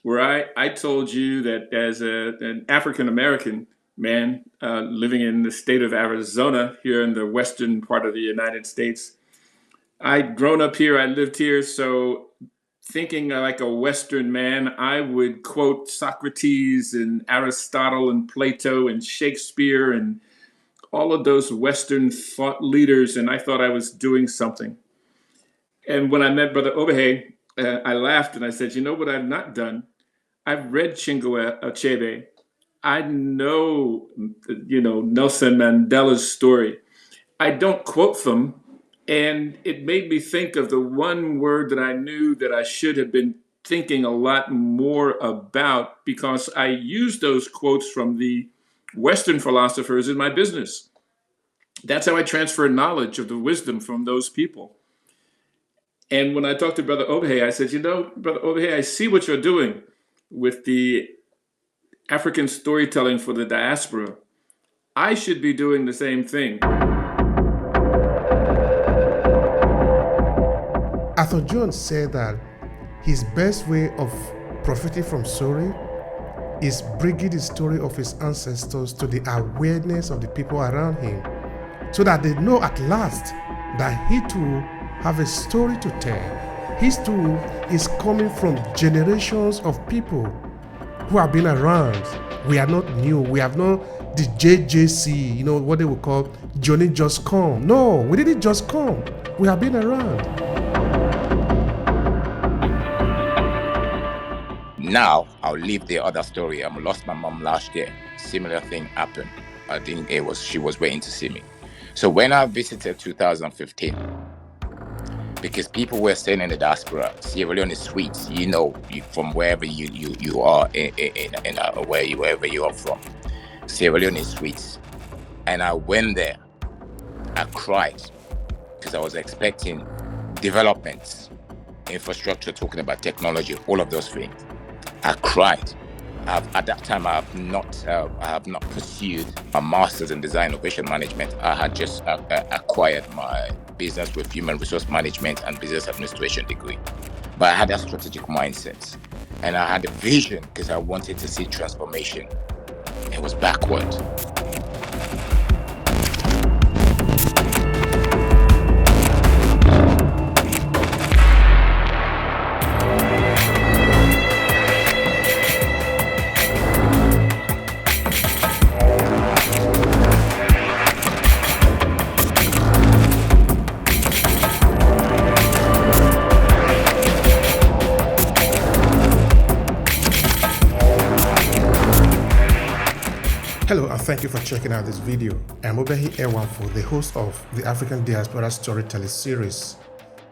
where I told you that as an African American man living in the state of Arizona here in the western part of the United States, I'd grown up here, I lived here, so thinking like a Western man, I would quote Socrates and Aristotle and Plato and Shakespeare and all of those Western thought leaders, and I thought I was doing something. And when I met Brother Obehi, I laughed and I said, you know what I've not done? I've read Chinua Achebe. I know, Nelson Mandela's story. I don't quote them. And it made me think of the one word that I knew that I should have been thinking a lot more about, because I use those quotes from the Western philosophers in my business. That's how I transfer knowledge of the wisdom from those people. And when I talked to Brother Obehi, I said, Brother Obehi, I see what you're doing with the African storytelling for the diaspora. I should be doing the same thing. Arthur Jones said that his best way of profiting from story is bringing the story of his ancestors to the awareness of the people around him, so that they know at last that he too have a story to tell. His too is coming from generations of people who have been around. We are not new. We have not the JJC, what they would call Johnny just come. No, we didn't just come. We have been around. Now, I'll leave the other story. I lost my mom last year. Similar thing happened. I think she was waiting to see me. So when I visited 2015, because people were staying in the diaspora, Sierra Leone is sweet, from wherever you are wherever you are from. Sierra Leone is sweet. And I went there. I cried because I was expecting developments, infrastructure, talking about technology, all of those things. I cried. At that time, I have not pursued a master's in design innovation management. I had just acquired my business with human resource management and business administration degree. But I had a strategic mindset, and I had a vision because I wanted to see transformation. It was backward. Hello and thank you for checking out this video. I'm Obehi Ewanfo, the host of the African Diaspora Storytelling Series.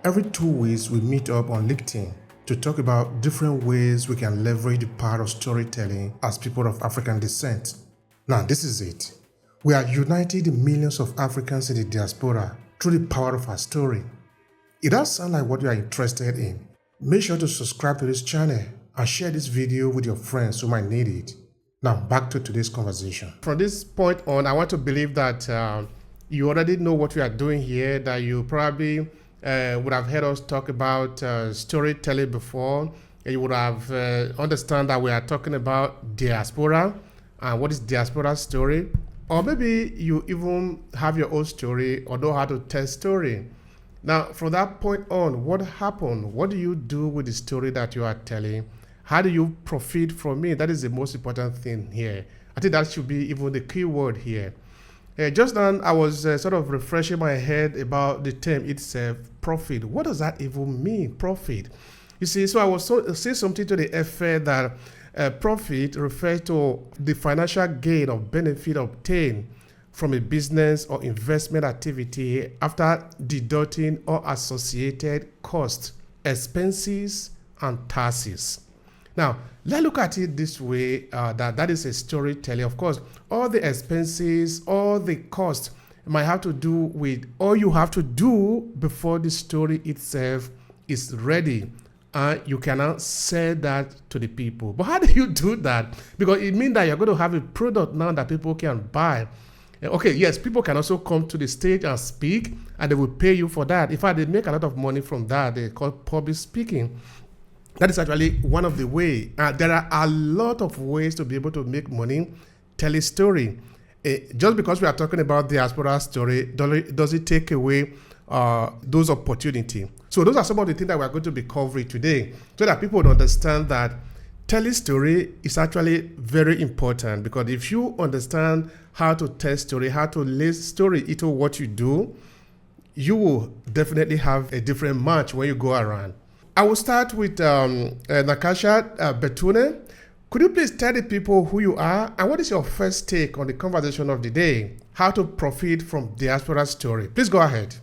Every 2 weeks we meet up on LinkedIn to talk about different ways we can leverage the power of storytelling as people of African descent. Now this is it. We are uniting the millions of Africans in the diaspora through the power of our story. It does sound like what you are interested in. Make sure to subscribe to this channel and share this video with your friends who might need it. Now, back to today's conversation. From this point on, I want to believe that you already know what we are doing here, that you probably would have heard us talk about storytelling before. And you would have understand that we are talking about diaspora and what is diaspora story. Or maybe you even have your own story or know how to tell story. Now, from that point on, what happened? What do you do with the story that you are telling? How do you profit from it? That is the most important thing here. I think that should be even the key word here. Just now, I was sort of refreshing my head about the term itself, profit. What does that even mean, profit? You see, so I was saying something to the effect that profit refers to the financial gain or benefit obtained from a business or investment activity after deducting all associated costs, expenses, and taxes. Now, let's look at it this way, that is a storytelling. Of course, all the expenses, all the costs might have to do with all you have to do before the story itself is ready. And you cannot sell that to the people. But how do you do that? Because it means that you're going to have a product now that people can buy. Okay, yes, people can also come to the stage and speak, and they will pay you for that. In fact, they make a lot of money from that. They call public speaking. That is actually one of the way. There are a lot of ways to be able to make money. Tell a story. Just because we are talking about diaspora story, does it take away those opportunity? So those are some of the things that we are going to be covering today, so that people would understand that telling story is actually very important. Because if you understand how to tell story, how to lay story into what you do, you will definitely have a different match when you go around. I will start with Nakasha Betune. Could you please tell the people who you are and what is your first take on the conversation of the day? How to profit from diaspora story? Please go ahead.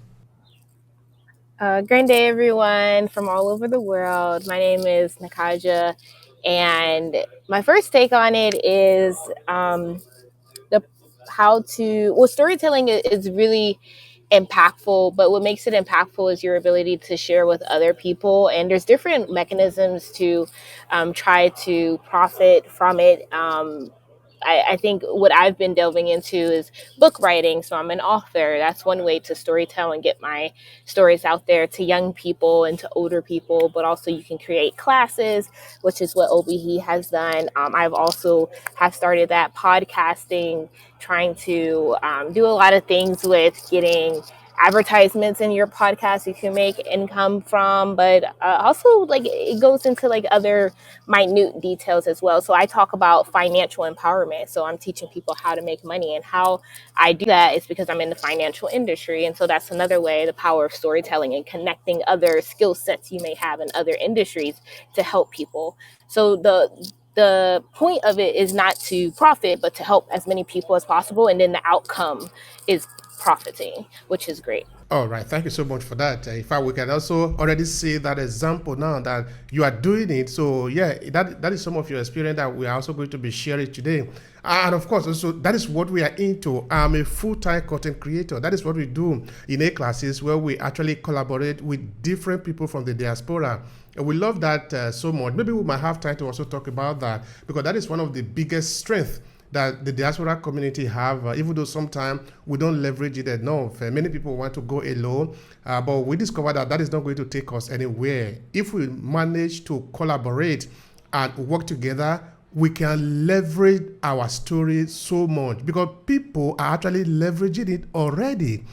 Great day, everyone from all over the world. My name is Nakaja, and my first take on it is the how to well storytelling is really impactful, but what makes it impactful is your ability to share with other people, and there's different mechanisms to try to profit from it. I think what I've been delving into is book writing. So I'm an author. That's one way to storytell and get my stories out there to young people and to older people. But also you can create classes, which is what Obehi has done. I've also have started that podcasting, trying to do a lot of things with getting advertisements in your podcast you can make income from, but also like it goes into like other minute details as well. So I talk about financial empowerment. So I'm teaching people how to make money, and how I do that is because I'm in the financial industry. And so that's another way, the power of storytelling and connecting other skill sets you may have in other industries to help people. So the point of it is not to profit, but to help as many people as possible. And then the outcome is profiting, which is great. All right, thank you so much for that. In fact, we can also already see that example now that you are doing it. So yeah, that is some of your experience that we are also going to be sharing today. And of course, also that is what we are into. I'm a full-time content creator. That is what we do in A classes, where we actually collaborate with different people from the diaspora. And we love that so much. Maybe we might have time to also talk about that, because that is one of the biggest strengths that the diaspora community have, even though sometimes we don't leverage it enough. Many people want to go alone, but we discovered that that is not going to take us anywhere. If we manage to collaborate and work together, we can leverage our story so much, because people are actually leveraging it already.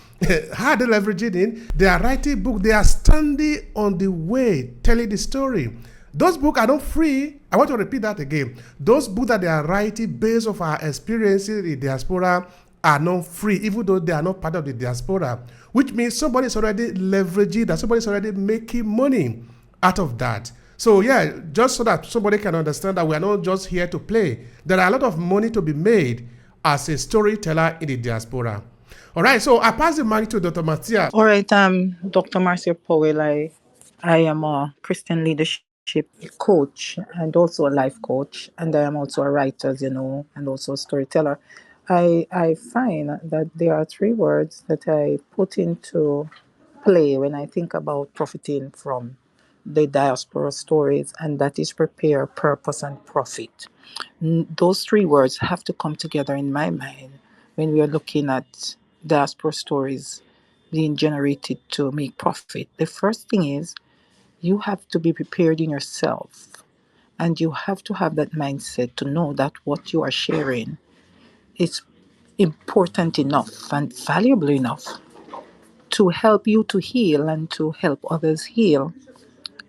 How are they leveraging it? They are writing books. They are standing on the way, telling the story. Those books are not free. I want to repeat that again. Those books that they are writing based on our experiences in the diaspora are not free, even though they are not part of the diaspora, which means somebody is already leveraging that, somebody is already making money out of that. So yeah, just so that somebody can understand that we are not just here to play. There are a lot of money to be made as a storyteller in the diaspora. All right, so I pass the mic to Dr. Matthias. All right, Dr. Marcia Powell. I am a Christian leadership coach and also a life coach, and I am also a writer, as you know, and also a storyteller. I find that there are three words that I put into play when I think about profiting from the diaspora stories, and that is prepare, purpose, and profit. Those three words have to come together in my mind when we are looking at diaspora stories being generated to make profit. The first thing is you have to be prepared in yourself, and you have to have that mindset to know that what you are sharing is important enough and valuable enough to help you to heal and to help others heal,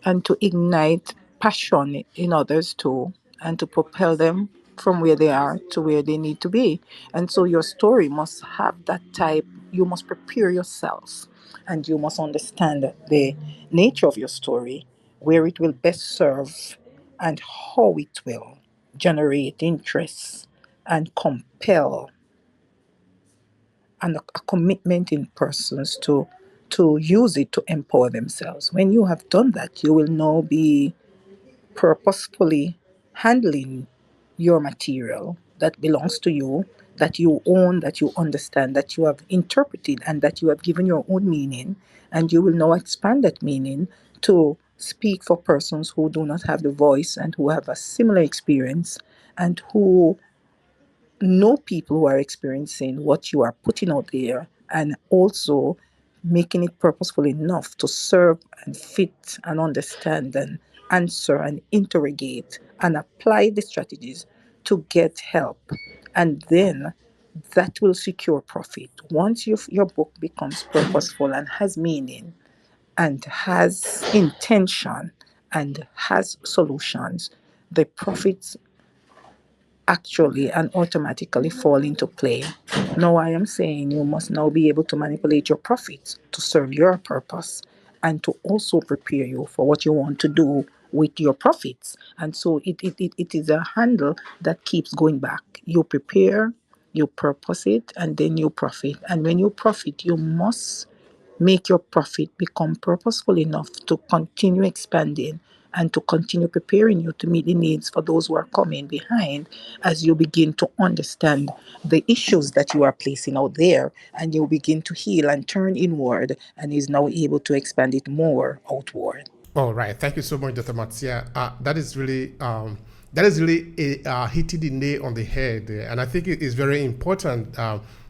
and to ignite passion in others too, and to propel them from where they are to where they need to be. And so your story must have that type. You must prepare yourself, and you must understand the nature of your story, where it will best serve, and how it will generate interest and compel and a commitment in persons to use it to empower themselves. When you have done that, you will now be purposefully handling your material that belongs to you, that you own, that you understand, that you have interpreted, and that you have given your own meaning. And you will now expand that meaning to speak for persons who do not have the voice and who have a similar experience, and who know people who are experiencing what you are putting out there, and also making it purposeful enough to serve and fit and understand and answer and interrogate and apply the strategies to get help. And then that will secure profit. Once your book becomes purposeful and has meaning and has intention and has solutions, the profits actually and automatically fall into play. Now, I am saying you must now be able to manipulate your profits to serve your purpose and to also prepare you for what you want to do with your profits. And so it is a handle that keeps going back. You prepare, you purpose it, and then you profit. And when you profit, you must make your profit become purposeful enough to continue expanding and to continue preparing you to meet the needs for those who are coming behind as you begin to understand the issues that you are placing out there and you begin to heal and turn inward and is now able to expand it more outward. All right. Thank you so much, Dr. Matsia. That is really hitting the nail on the head, and I think it is very important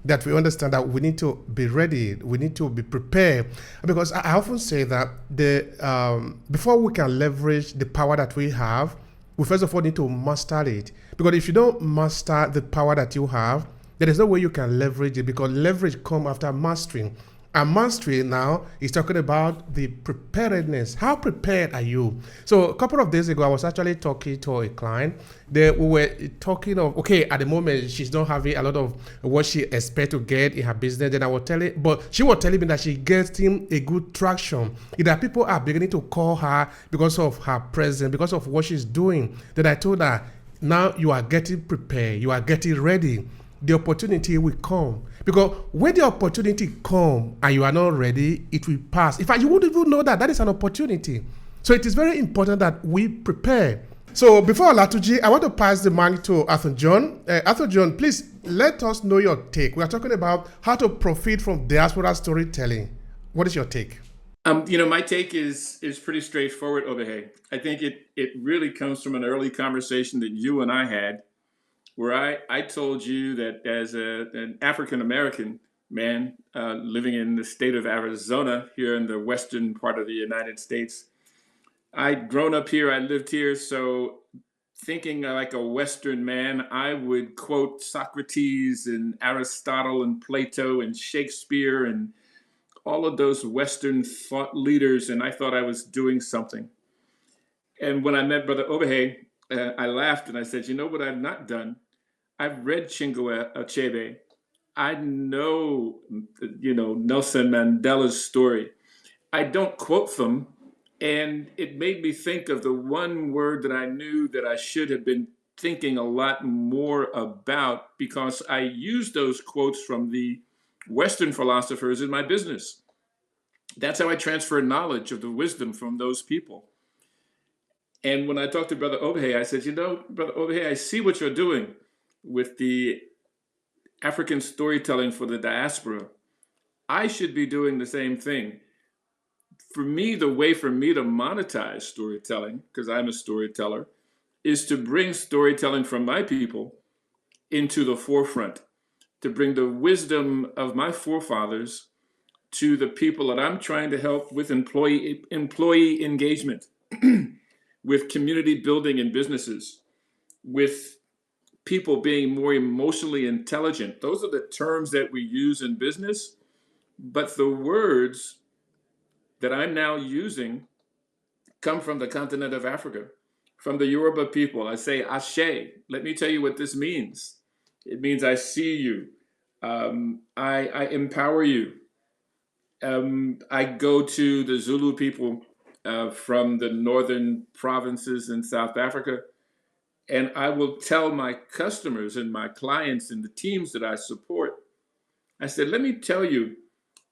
that we understand that we need to be ready. We need to be prepared, because I often say that the before we can leverage the power that we have, we first of all need to master it. Because if you don't master the power that you have, there is no way you can leverage it, because leverage comes after mastering. And mastery now is talking about the preparedness. How prepared are you? So a couple of days ago, I was actually talking to a client. We were talking of, okay, at the moment, she's not having a lot of what she expects to get in her business. Then I was telling, but she was telling me that she gets him a good traction. That people are beginning to call her because of her presence, because of what she's doing. Then I told her, now you are getting prepared. You are getting ready. The opportunity will come. Because when the opportunity comes and you are not ready, it will pass. In fact, you wouldn't even know that that is an opportunity. So it is very important that we prepare. So before Latuji, I want to pass the mic to Arthur John. Arthur John, please let us know your take. We are talking about how to profit from diaspora storytelling. What is your take? My take is pretty straightforward, Obehi. I think it really comes from an early conversation that you and I had, where I told you that as an African American man living in the state of Arizona here in the western part of the United States, I'd grown up here, I lived here, so thinking like a Western man, I would quote Socrates and Aristotle and Plato and Shakespeare and all of those Western thought leaders, and I thought I was doing something. And when I met Brother Obehi, I laughed and I said, you know what I've not done? I've read Chinua Achebe. I know, Nelson Mandela's story. I don't quote them. And it made me think of the one word that I knew that I should have been thinking a lot more about, because I use those quotes from the Western philosophers in my business. That's how I transfer knowledge of the wisdom from those people. And when I talked to Brother Obehi, I said, Brother Obehi, I see what you're doing with the African storytelling for the diaspora. I should be doing the same thing. For me, the way for me to monetize storytelling, because I'm a storyteller, is to bring storytelling from my people into the forefront, to bring the wisdom of my forefathers to the people that I'm trying to help with employee engagement, with community building in businesses, with people being more emotionally intelligent. Those are the terms that we use in business, but the words that I'm now using come from the continent of Africa, from the Yoruba people. I say Ashe. Let me tell you what this means. It means I see you. I empower you. I go to the Zulu people from the northern provinces in South Africa, and I will tell my customers and my clients and the teams that I support, I said, let me tell you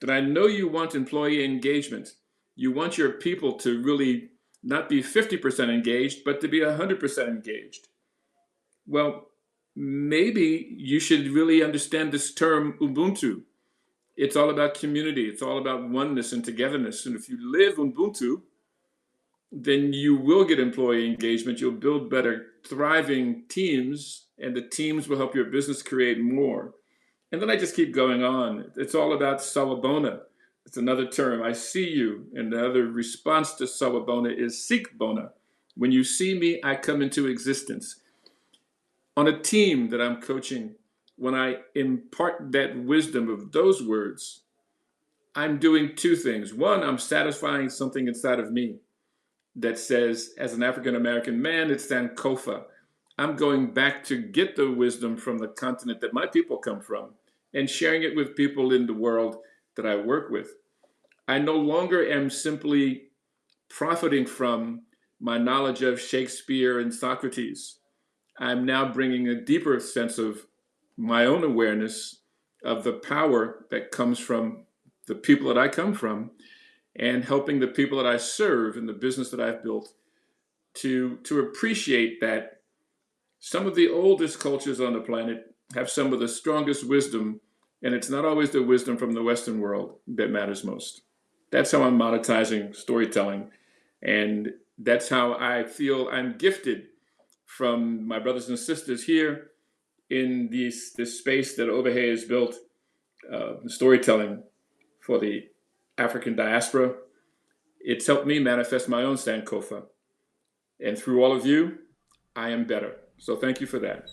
that I know you want employee engagement. You want your people to really not be 50% engaged, but to be 100% engaged. Well, maybe you should really understand this term Ubuntu. It's all about community. It's all about oneness and togetherness. And if you live Ubuntu, then you will get employee engagement. You'll build better, thriving teams, and the teams will help your business create more. And then I just keep going on. It's all about sawabona. It's another term. I see you. And the other response to sawabona is sikbona. When you see me, I come into existence. On a team that I'm coaching, when I impart that wisdom of those words, I'm doing two things. One, I'm satisfying something inside of me that says, as an African American man, it's Sankofa. I'm going back to get the wisdom from the continent that my people come from and sharing it with people in the world that I work with. I no longer am simply profiting from my knowledge of Shakespeare and Socrates. I'm now bringing a deeper sense of my own awareness of the power that comes from the people that I come from and helping the people that I serve in the business that I've built to appreciate that some of the oldest cultures on the planet have some of the strongest wisdom, and it's not always the wisdom from the Western world that matters most. That's how I'm monetizing storytelling, and that's how I feel I'm gifted from my brothers and sisters here in this space that Obehi has built, storytelling for the African diaspora. It's helped me manifest my own Sankofa. And through all of you, I am better. So thank you for that.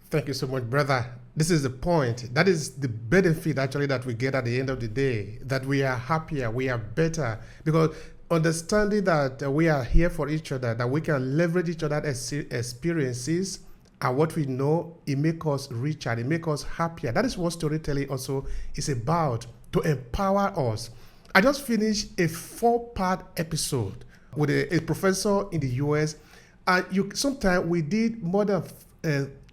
Thank you so much, brother. This is the point. That is the benefit actually that we get at the end of the day, that we are happier, we are better. Because understanding that we are here for each other, that we can leverage each other's experiences and what we know, it makes us richer, it makes us happier. That is what storytelling also is about, to empower us. I just finished a 4-part episode with a professor in the US. And sometimes we did more than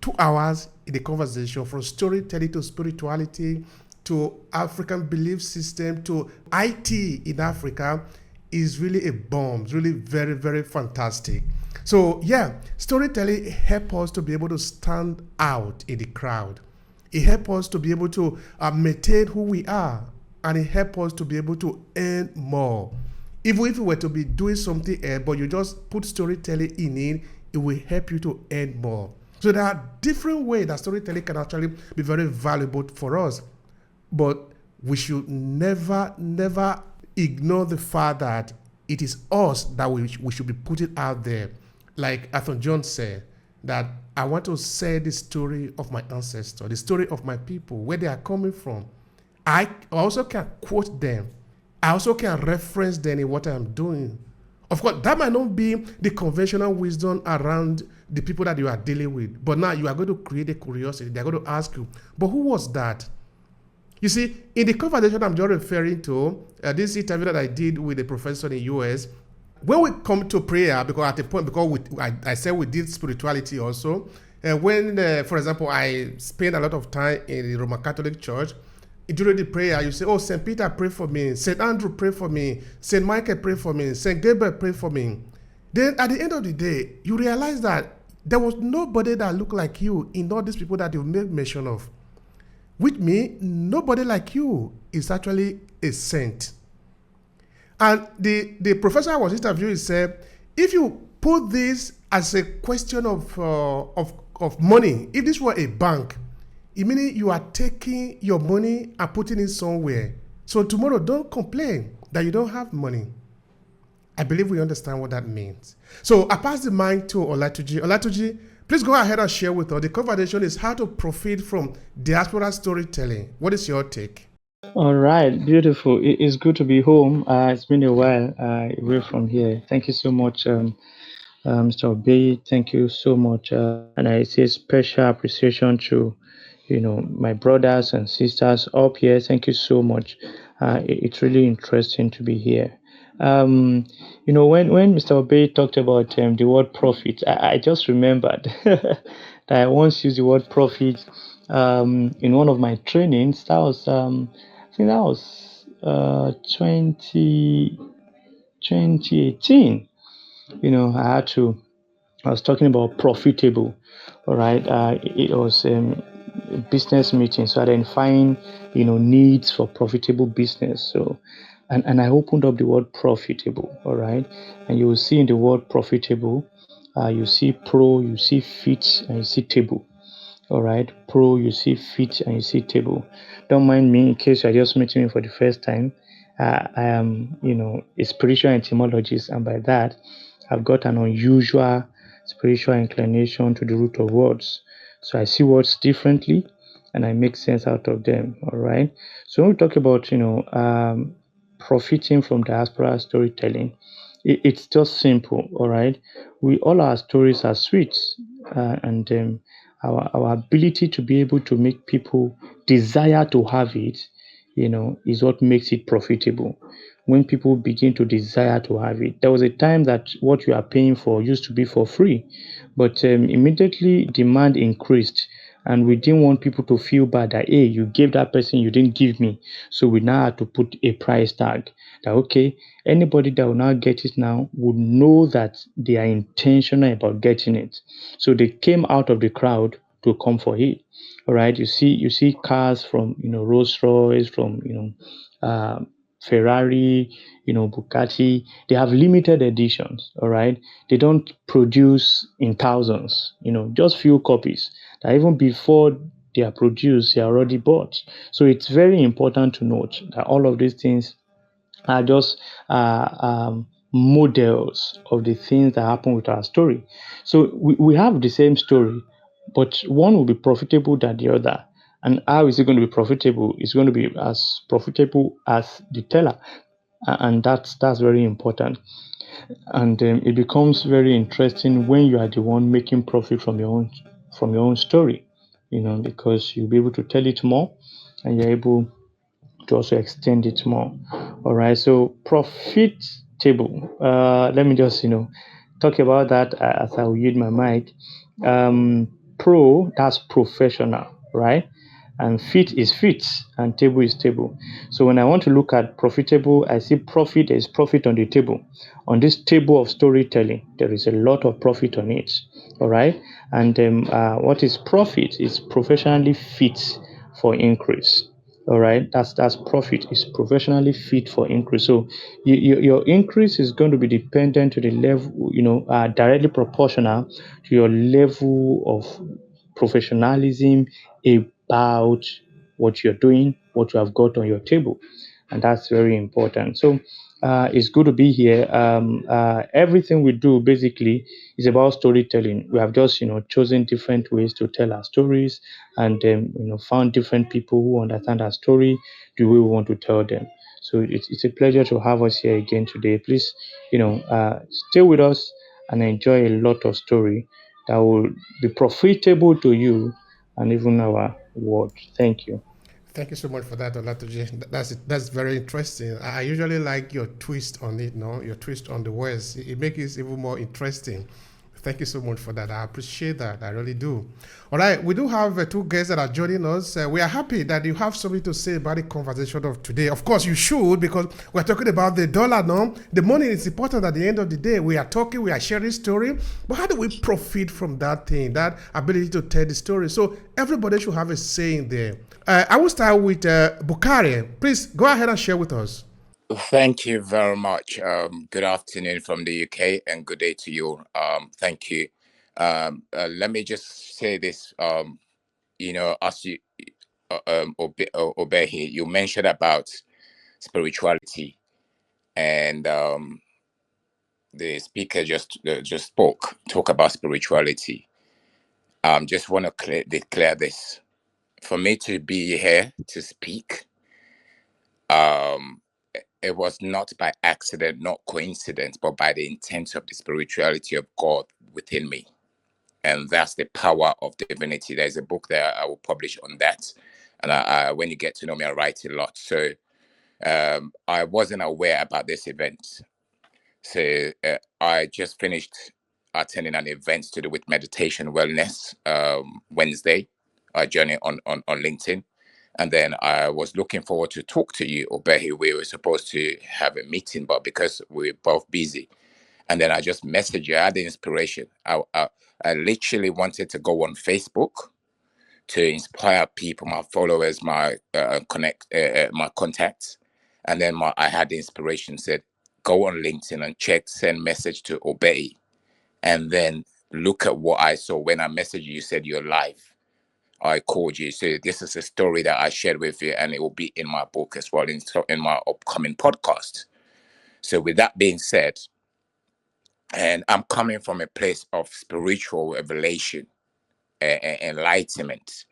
2 hours in the conversation, from storytelling to spirituality to African belief system to IT in Africa. Is really a bomb. It's really very, very fantastic. So yeah, storytelling helps us to be able to stand out in the crowd. It helps us to be able to maintain who we are, and it helps us to be able to earn more. Even if you were to be doing something else, but you just put storytelling in it, it will help you to earn more. So there are different ways that storytelling can actually be very valuable for us. But we should never, never ignore the fact that it is us that we should be putting out there. Like Arthur John said, that I want to say the story of my ancestors, the story of my people, where they are coming from. I also can quote them. I also can reference them in what I'm doing. Of course, that might not be the conventional wisdom around the people that you are dealing with. But now you are going to create a curiosity. They're going to ask you, but who was that? You see, in the conversation I'm just referring to, this interview that I did with a professor in the US, when we come to prayer, because at the point, because I said we did spirituality also, when, for example, I spend a lot of time in the Roman Catholic Church, during the prayer, you say, oh, St. Peter, pray for me. St. Andrew, pray for me. St. Michael, pray for me. St. Gabriel, pray for me. Then at the end of the day, you realize that there was nobody that looked like you in all these people that you made mention of. Which means nobody like you is actually a saint. And the professor I was interviewing said, if you put this as a question of money, if this were a bank, it means you are taking your money and putting it somewhere. So tomorrow, don't complain that you don't have money. I believe we understand what that means. So I pass the mic to Olatuji. Olatuji, please go ahead and share with us. The conversation is how to profit from diaspora storytelling. What is your take? All right, beautiful. It's good to be home. It's been a while away from here. Thank you so much, Mr. Obehi. Thank you so much, and I say special appreciation to, my brothers and sisters up here. Thank you so much. It's really interesting to be here. When Mr. Obehi talked about the word profit, I just remembered that I once used the word profit in one of my trainings. That was I think that was 2018. I was talking about profitable. All right. It was a business meeting, so identifying, needs for profitable business. So, and I opened up the word profitable. All right. And you will see in the word profitable, you see pro, you see fit, and you see table. All right, pro, you see fit and you see table. Don't mind me in case you're just meeting me for the first time. I am, a spiritual etymologist, and by that, I've got an unusual spiritual inclination to the root of words. So I see words differently and I make sense out of them. All right. So when we talk about, profiting from diaspora storytelling, it's just simple. All right. We all our stories are sweet, and our ability to be able to make people desire to have it, is what makes it profitable. When people begin to desire to have it, there was a time that what you are paying for used to be for free, but immediately demand increased, and we didn't want people to feel bad that, hey, you gave that person, you didn't give me. So we now had to put a price tag that, okay, anybody that will now get it now would know that they are intentional about getting it. So they came out of the crowd to come for it. All right. You see cars from, Rolls Royce, from, Ferrari, Bugatti. They have limited editions. All right. They don't produce in thousands, just few copies that even before they are produced, they are already bought. So it's very important to note that all of these things are just models of the things that happen with our story. So we have the same story, but one will be profitable than the other. And how is it going to be profitable? It's going to be as profitable as the teller, and that's very important. And it becomes very interesting when you are the one making profit from your own story, because you'll be able to tell it more, and you're able to also extend it more. All right. So profit table. Let me just talk about that as I will yield my mic. Pro, that's professional, right? And fit is fit, and table is table. So when I want to look at profitable, I see profit. There is profit on the table. On this table of storytelling, there is a lot of profit on it. All right. And what is profit? Is professionally fit for increase. All right, that's profit is professionally fit for increase. So your increase is going to be dependent to the level, directly proportional to your level of professionalism about what you're doing, what you have got on your table, and that's very important. So it's good to be here. Everything we do basically is about storytelling. We have just chosen different ways to tell our stories, and found different people who understand our story the way we want to tell them. So it's a pleasure to have us here again today. Please, stay with us and enjoy a lot of story that will be profitable to you and even our world. Thank you. Thank you so much for that, Olatoji. That's very interesting. I usually like your twist on it, no? Your twist on the words. It makes it even more interesting. Thank you so much for that. I appreciate that. I really do. All right, we do have two guests that are joining us. We are happy that you have something to say about the conversation of today. Of course, you should, because we're talking about the dollar now. The money is important at the end of the day. We are talking, we are sharing story, but how do we profit from that thing, that ability to tell the story? So everybody should have a saying there. I will start with Bukari. Please go ahead and share with us. Thank you very much. Good afternoon from the UK and good day to you. Thank you. Let me just say this. As you, Obehi, you mentioned about spirituality, and the speaker just talk about spirituality. Just want to declare this. For me to be here to speak, it was not by accident, not coincidence, but by the intent of the spirituality of God within me. And that's the power of divinity. There's a book that I will publish on that. And when you get to know me, I write a lot. So I wasn't aware about this event. So I just finished attending an event to do with meditation wellness Wednesday, a journey on LinkedIn. And then I was looking forward to talk to you, Obehi. We were supposed to have a meeting, but because we were both busy. And then I just messaged you. I had the inspiration. I literally wanted to go on Facebook to inspire people, my followers, my my contacts. And then I had the inspiration, said, go on LinkedIn and send message to Obey. And then look at what I saw. When I messaged you, you said you're live. I called you. So this is a story that I shared with you, and it will be in my book as well, in my upcoming podcast. So with that being said, And I'm coming from a place of spiritual revelation and enlightenment,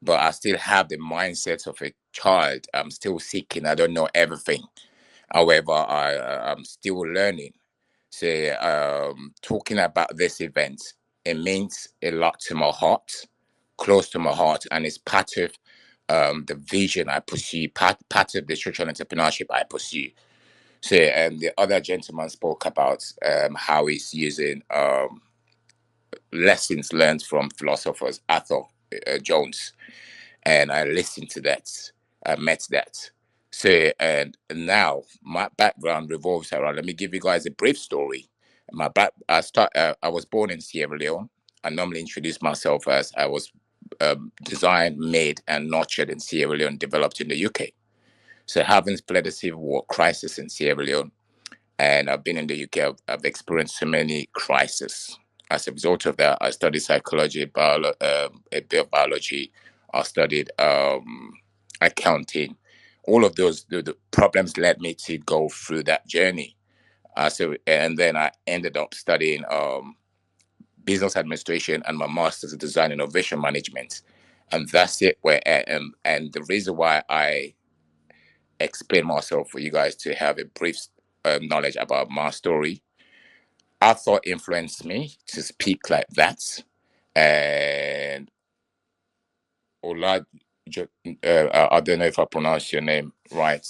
but I still have the mindset of a child. I'm still seeking. I don't know everything. However, I'm still learning. So, talking about this event, it means a lot to my heart, close to my heart, and it's part of the vision I pursue, part of the social entrepreneurship I pursue. So, the other gentleman spoke about how he's using lessons learned from philosophers, Arthur Jones, and I listened to that. I met that. So, and now my background revolves around. Let me give you guys a brief story. I was born in Sierra Leone. I normally introduce myself as I was designed, made, and nurtured in Sierra Leone, developed in the UK. So, having fled the civil war crisis in Sierra Leone, and I've been in the UK. I've experienced so many crises. As a result of that, I studied psychology, a bit of biology. I studied accounting. All of those the problems led me to go through that journey. And then I ended up studying business administration and my master's in design innovation management, and that's it. And the reason why I explain myself for you guys to have a brief knowledge about my story. I thought influenced me to speak like that. And Ola, I don't know if I pronounce your name right.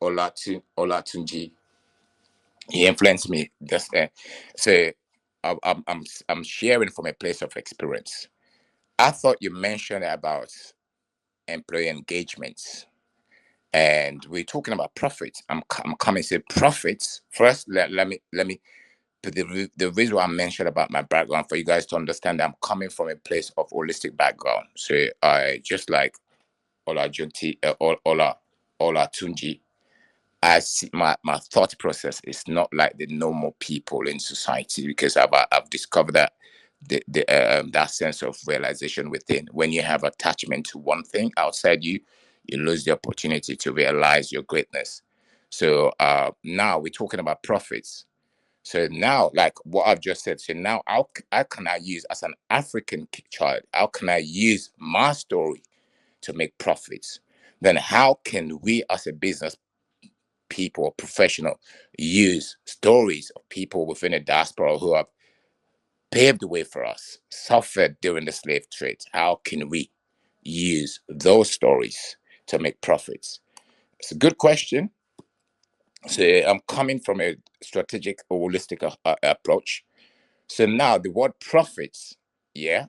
Olatunji. He influenced me. So I'm sharing from a place of experience. I thought you mentioned about employee engagement, and we're talking about profits. I'm coming to say profits first. Let me. But the reason why I mentioned about my background for you guys to understand that I'm coming from a place of holistic background. So I just like Ola Junti, Ola Tunji. I see my thought process is not like the normal people in society, because I've discovered that that sense of realization within. When you have attachment to one thing outside you, you lose the opportunity to realize your greatness. So now we're talking about profits. So now, like what I've just said, so now how can I use, as an African child, how can I use my story to make profits? Then how can we as a business people or professional use stories of people within the diaspora who have paved the way for us, suffered during the slave trade? How can we use those stories to make profits? It's a good question. So I'm coming from a strategic, holistic approach. So now the word profits, yeah,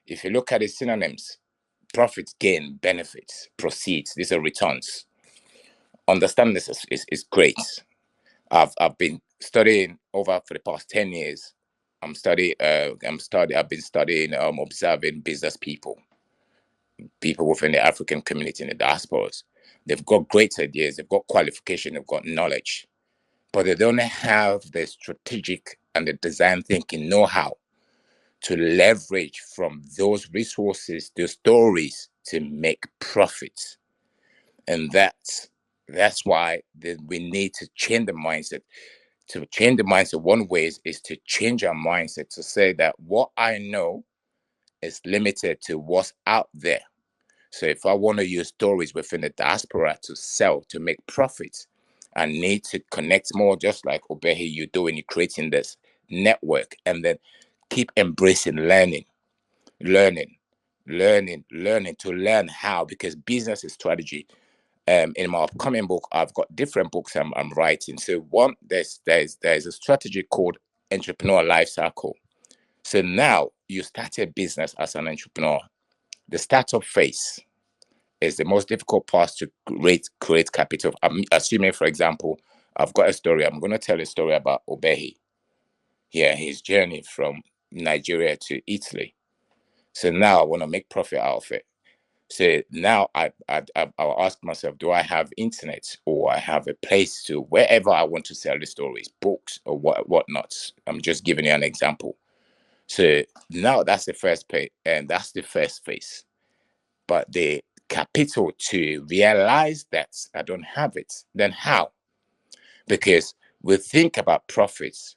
if you look at the synonyms, profits, gain, benefits, proceeds, these are returns. Understanding this is great. I've been studying over for the past 10 years. I've been studying, observing business people within the African community in the diasporas. They've got great ideas, they've got qualification, they've got knowledge, but they don't have the strategic and the design thinking know-how to leverage from those resources, the stories, to make profits. And that's why we need to change the mindset. To change the mindset, one way is to change our mindset to say that what I know is limited to what's out there. So if I want to use stories within the diaspora to sell, to make profits, I need to connect more, just like Obehi, you're doing, you're creating this network, and then keep embracing learning, learning to learn how, because business is strategy. In my upcoming book, I've got different books I'm writing. So one, there's a strategy called entrepreneur life cycle. So now you start a business as an entrepreneur. The startup phase is the most difficult part to create capital. I'm assuming, for example, I've got a story. I'm going to tell a story about Obehi. Yeah, his journey from Nigeria to Italy. So now I want to make profit out of it. So now I'll ask myself, do I have internet, or I have a place to wherever I want to sell the stories, books or whatnot? I'm just giving you an example. So now that's the first pay, and that's the first phase. But the capital to realize that I don't have it, then how? Because we think about profits,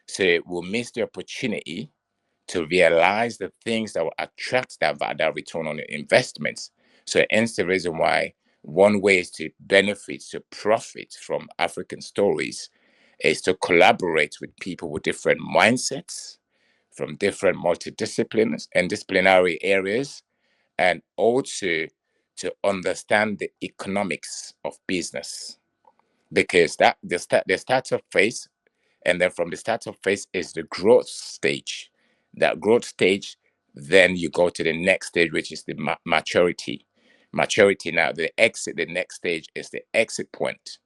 So we'll miss the opportunity to realize the things that will attract that return on investments. So hence the reason why one way is to benefit, to profit from African stories is to collaborate with people with different mindsets from different multidisciplines and disciplinary areas, and also to understand the economics of business. Because that the startup phase, and then from the startup phase is the growth stage. That growth stage, then you go to the next stage, which is the maturity. Maturity now, the next stage is the exit point.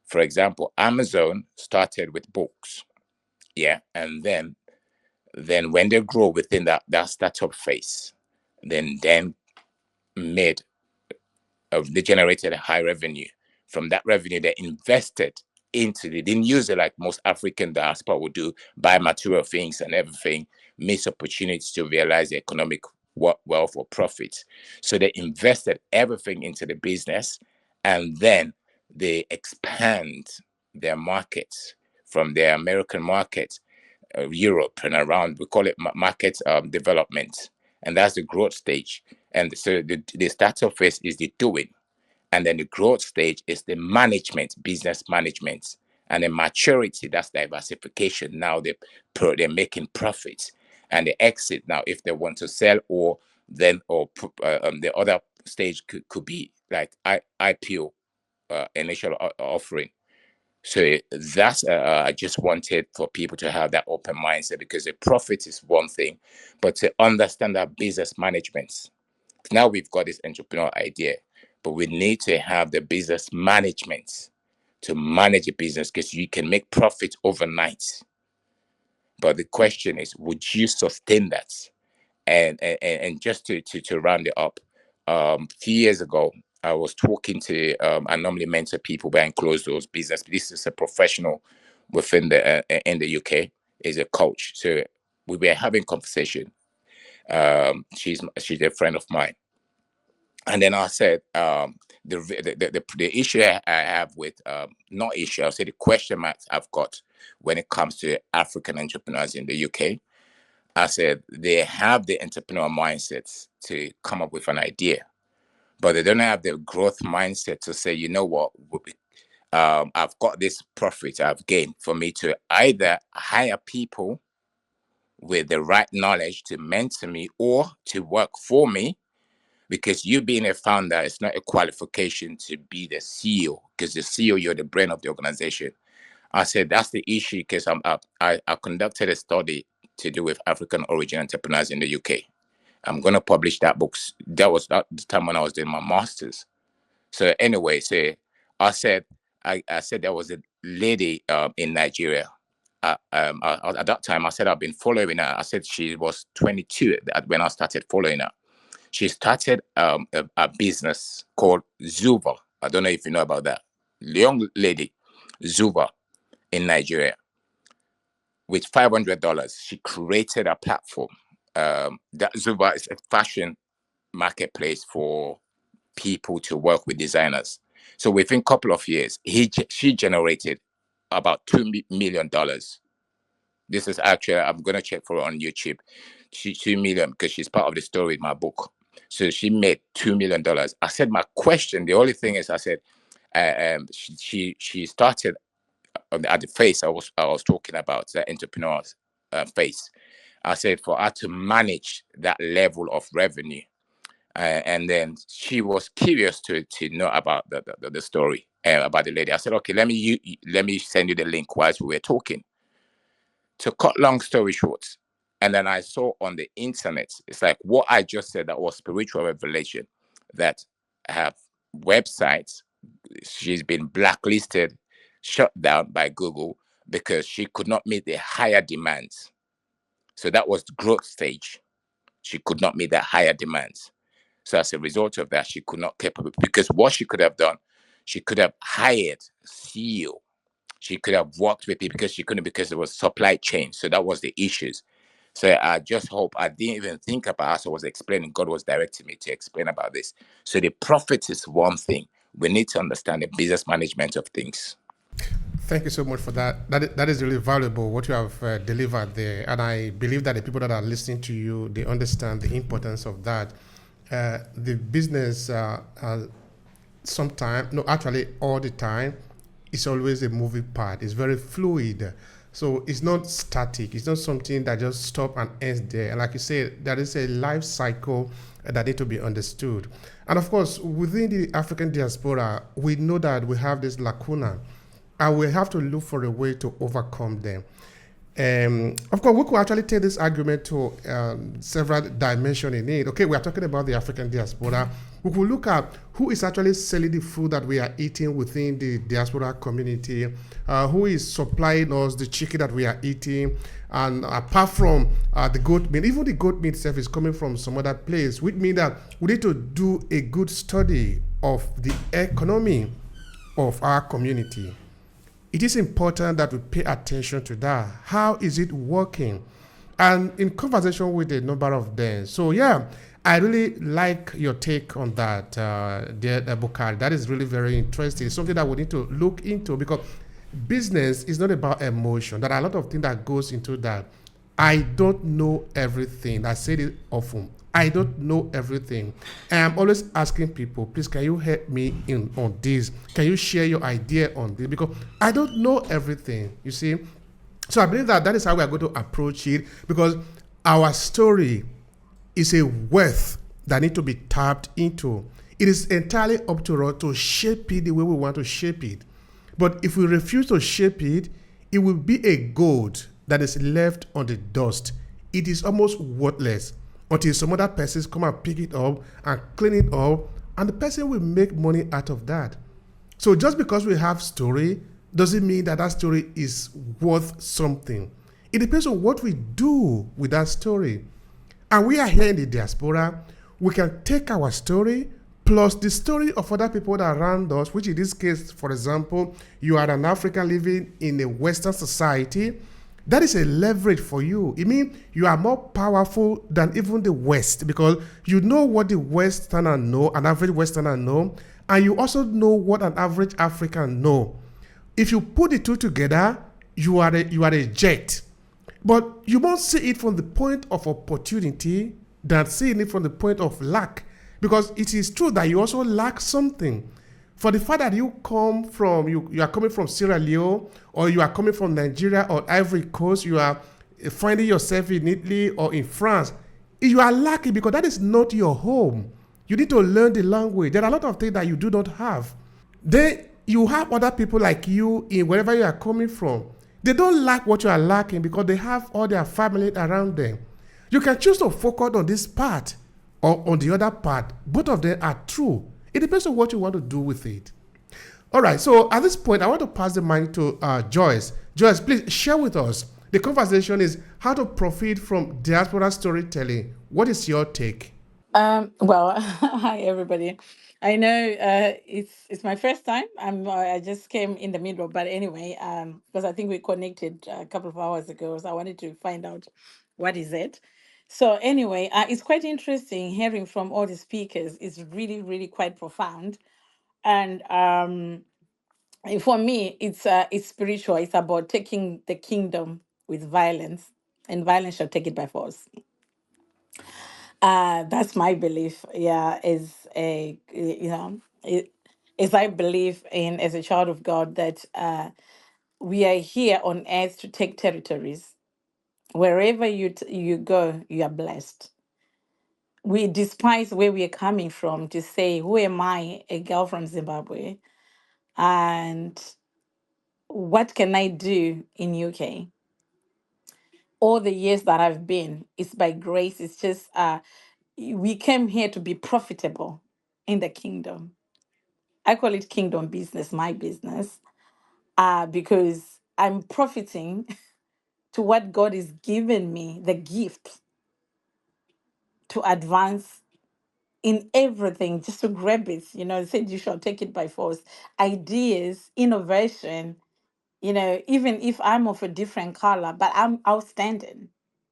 For example, Amazon started with books, yeah, and then when they grow within that startup phase, then made they generated a high revenue. From that revenue, they invested into they didn't use it like most African diaspora would do, buy material things and everything, miss opportunities to realize the economic wealth or profits. So they invested everything into the business, and then they expand their markets from their American market, Europe and around. We call it market development, and that's the growth stage. And so the startup phase is the doing, and then the growth stage is the management, business management, and the maturity, that's diversification. Now they're making profits, and the exit now if they want to sell, or the other stage could be like IPO, initial offering. So that's I just wanted for people to have that open mindset, because the profit is one thing, but to understand that business management. Now we've got this entrepreneur idea, but we need to have the business management to manage a business, because you can make profit overnight. But the question is, would you sustain that? And just to round it up, a few years ago, I was talking to I normally mentor people behind closed doors business. This is a professional within the in the UK, is a coach. So we were having conversation. She's a friend of mine, and then I said, the issue I have with not issue, I'll say the question marks I've got when it comes to African entrepreneurs in the UK. I said they have the entrepreneur mindsets to come up with an idea, but they don't have the growth mindset to say, you know what, I've got this profit I've gained, for me to either hire people with the right knowledge to mentor me or to work for me. Because you being a founder is not a qualification to be the CEO, because the CEO, you're the brain of the organization. I said that's the issue, because I conducted a study to do with African origin entrepreneurs in the UK. I'm going to publish that book. That was at the time when I was doing my master's. So anyway, I said there was a lady in Nigeria. At that time, I said I've been following her. I said she was 22 when I started following her. She started a business called Zuva. I don't know if you know about that. Young lady, Zuva, in Nigeria. With $500, she created a platform. That Zuva is a fashion marketplace for people to work with designers. So within a couple of years, she generated about $2 million. This is actually, I'm going to check for her on YouTube. She 2 million, because she's part of the story in my book. So she made $2 million. I said, my question, the only thing is, I said, she started at the phase I was talking about, the entrepreneur's phase. I said for her to manage that level of revenue, and then she was curious to know about the story about the lady. I said, okay, let me send you the link whilst we were talking. To cut long story short, and then I saw on the internet, it's like what I just said, that was spiritual revelation, that have websites, she's been blacklisted, shut down by Google, because she could not meet the higher demands. So that was the growth stage. She could not meet the higher demands. So as a result of that, she could not keep up, because what she could have done, she could have hired CEO. She could have worked with people, because she couldn't, because there was supply chain. So that was the issues. So I just hope, I didn't even think about, as I was explaining, God was directing me to explain about this. So the profit is one thing. We need to understand the business management of things. Thank you so much for that. That is really valuable what you have delivered there, and I believe that the people that are listening to you they understand the importance of that. The business sometimes, no, actually all the time, it's always a moving part. It's very fluid. So it's not static. It's not something that just stop and ends there. And like you said, there is a life cycle that need to be understood. And of course, within the African diaspora, we know that we have this lacuna, and we have to look for a way to overcome them. Of course, we could actually take this argument to several dimensions in it. Okay, we are talking about the African diaspora. We could look at who is actually selling the food that we are eating within the diaspora community, who is supplying us the chicken that we are eating, and apart from the goat meat, even the goat meat itself is coming from some other place, which means that we need to do a good study of the economy of our community. It is important that we pay attention to that. How is it working? And in conversation with a number of them. So yeah, I really like your take on that, dear Bukari. That is really very interesting. It's something that we need to look into because business is not about emotion. There are a lot of things that goes into that. I don't know everything. I said it often. I don't know everything. And I'm always asking people, please, can you help me in on this? Can you share your idea on this? Because I don't know everything, you see. So I believe that that is how we are going to approach it because our story is a wealth that need to be tapped into. It is entirely up to us to shape it the way we want to shape it. But if we refuse to shape it, it will be a gold that is left on the dust. It is almost worthless until some other persons come and pick it up and clean it up, and the person will make money out of that. So just because we have story doesn't mean that that story is worth something. It depends on what we do with that story. And we are here in the diaspora. We can take our story plus the story of other people that are around us, which in this case, for example, you are an African living in a Western society. That is a leverage for you. It means you are more powerful than even the West because you know what the Westerner know, an average Westerner know, and you also know what an average African know. If you put the two together, you are a jet. But you won't see it from the point of opportunity than seeing it from the point of lack. Because it is true that you also lack something. For the fact that you come from, you are coming from Sierra Leone, or you are coming from Nigeria or Ivory Coast, you are finding yourself in Italy or in France, you are lucky because that is not your home. You need to learn the language. There are a lot of things that you do not have. Then you have other people like you in wherever you are coming from. They don't lack what you are lacking because they have all their family around them. You can choose to focus on this part or on the other part. Both of them are true. It depends on what you want to do with it. All right, so at this point, I want to pass the mic to Joyce. Joyce, please share with us. The conversation is how to profit from diaspora storytelling. What is your take? Well, hi everybody. I know it's my first time. I just came in the middle, but anyway, because I think we connected a couple of hours ago, so I wanted to find out what is it. So anyway, it's quite interesting hearing from all the speakers. It's really, really quite profound, and for me, it's spiritual. It's about taking the kingdom with violence, and violence shall take it by force. That's my belief. Yeah, is a is I believe in as a child of God that we are here on earth to take territories. Wherever you go, you are blessed. We despise where we are coming from to say, "Who am I, a girl from Zimbabwe, and what can I do in UK?" All the years that I've been, it's by grace. It's just we came here to be profitable in the kingdom. I call it kingdom business, my business, because I'm profiting to what God is giving me, the gift to advance in everything, just to grab it. It said you shall take it by force. Ideas, innovation, even if I'm of a different color, but I'm outstanding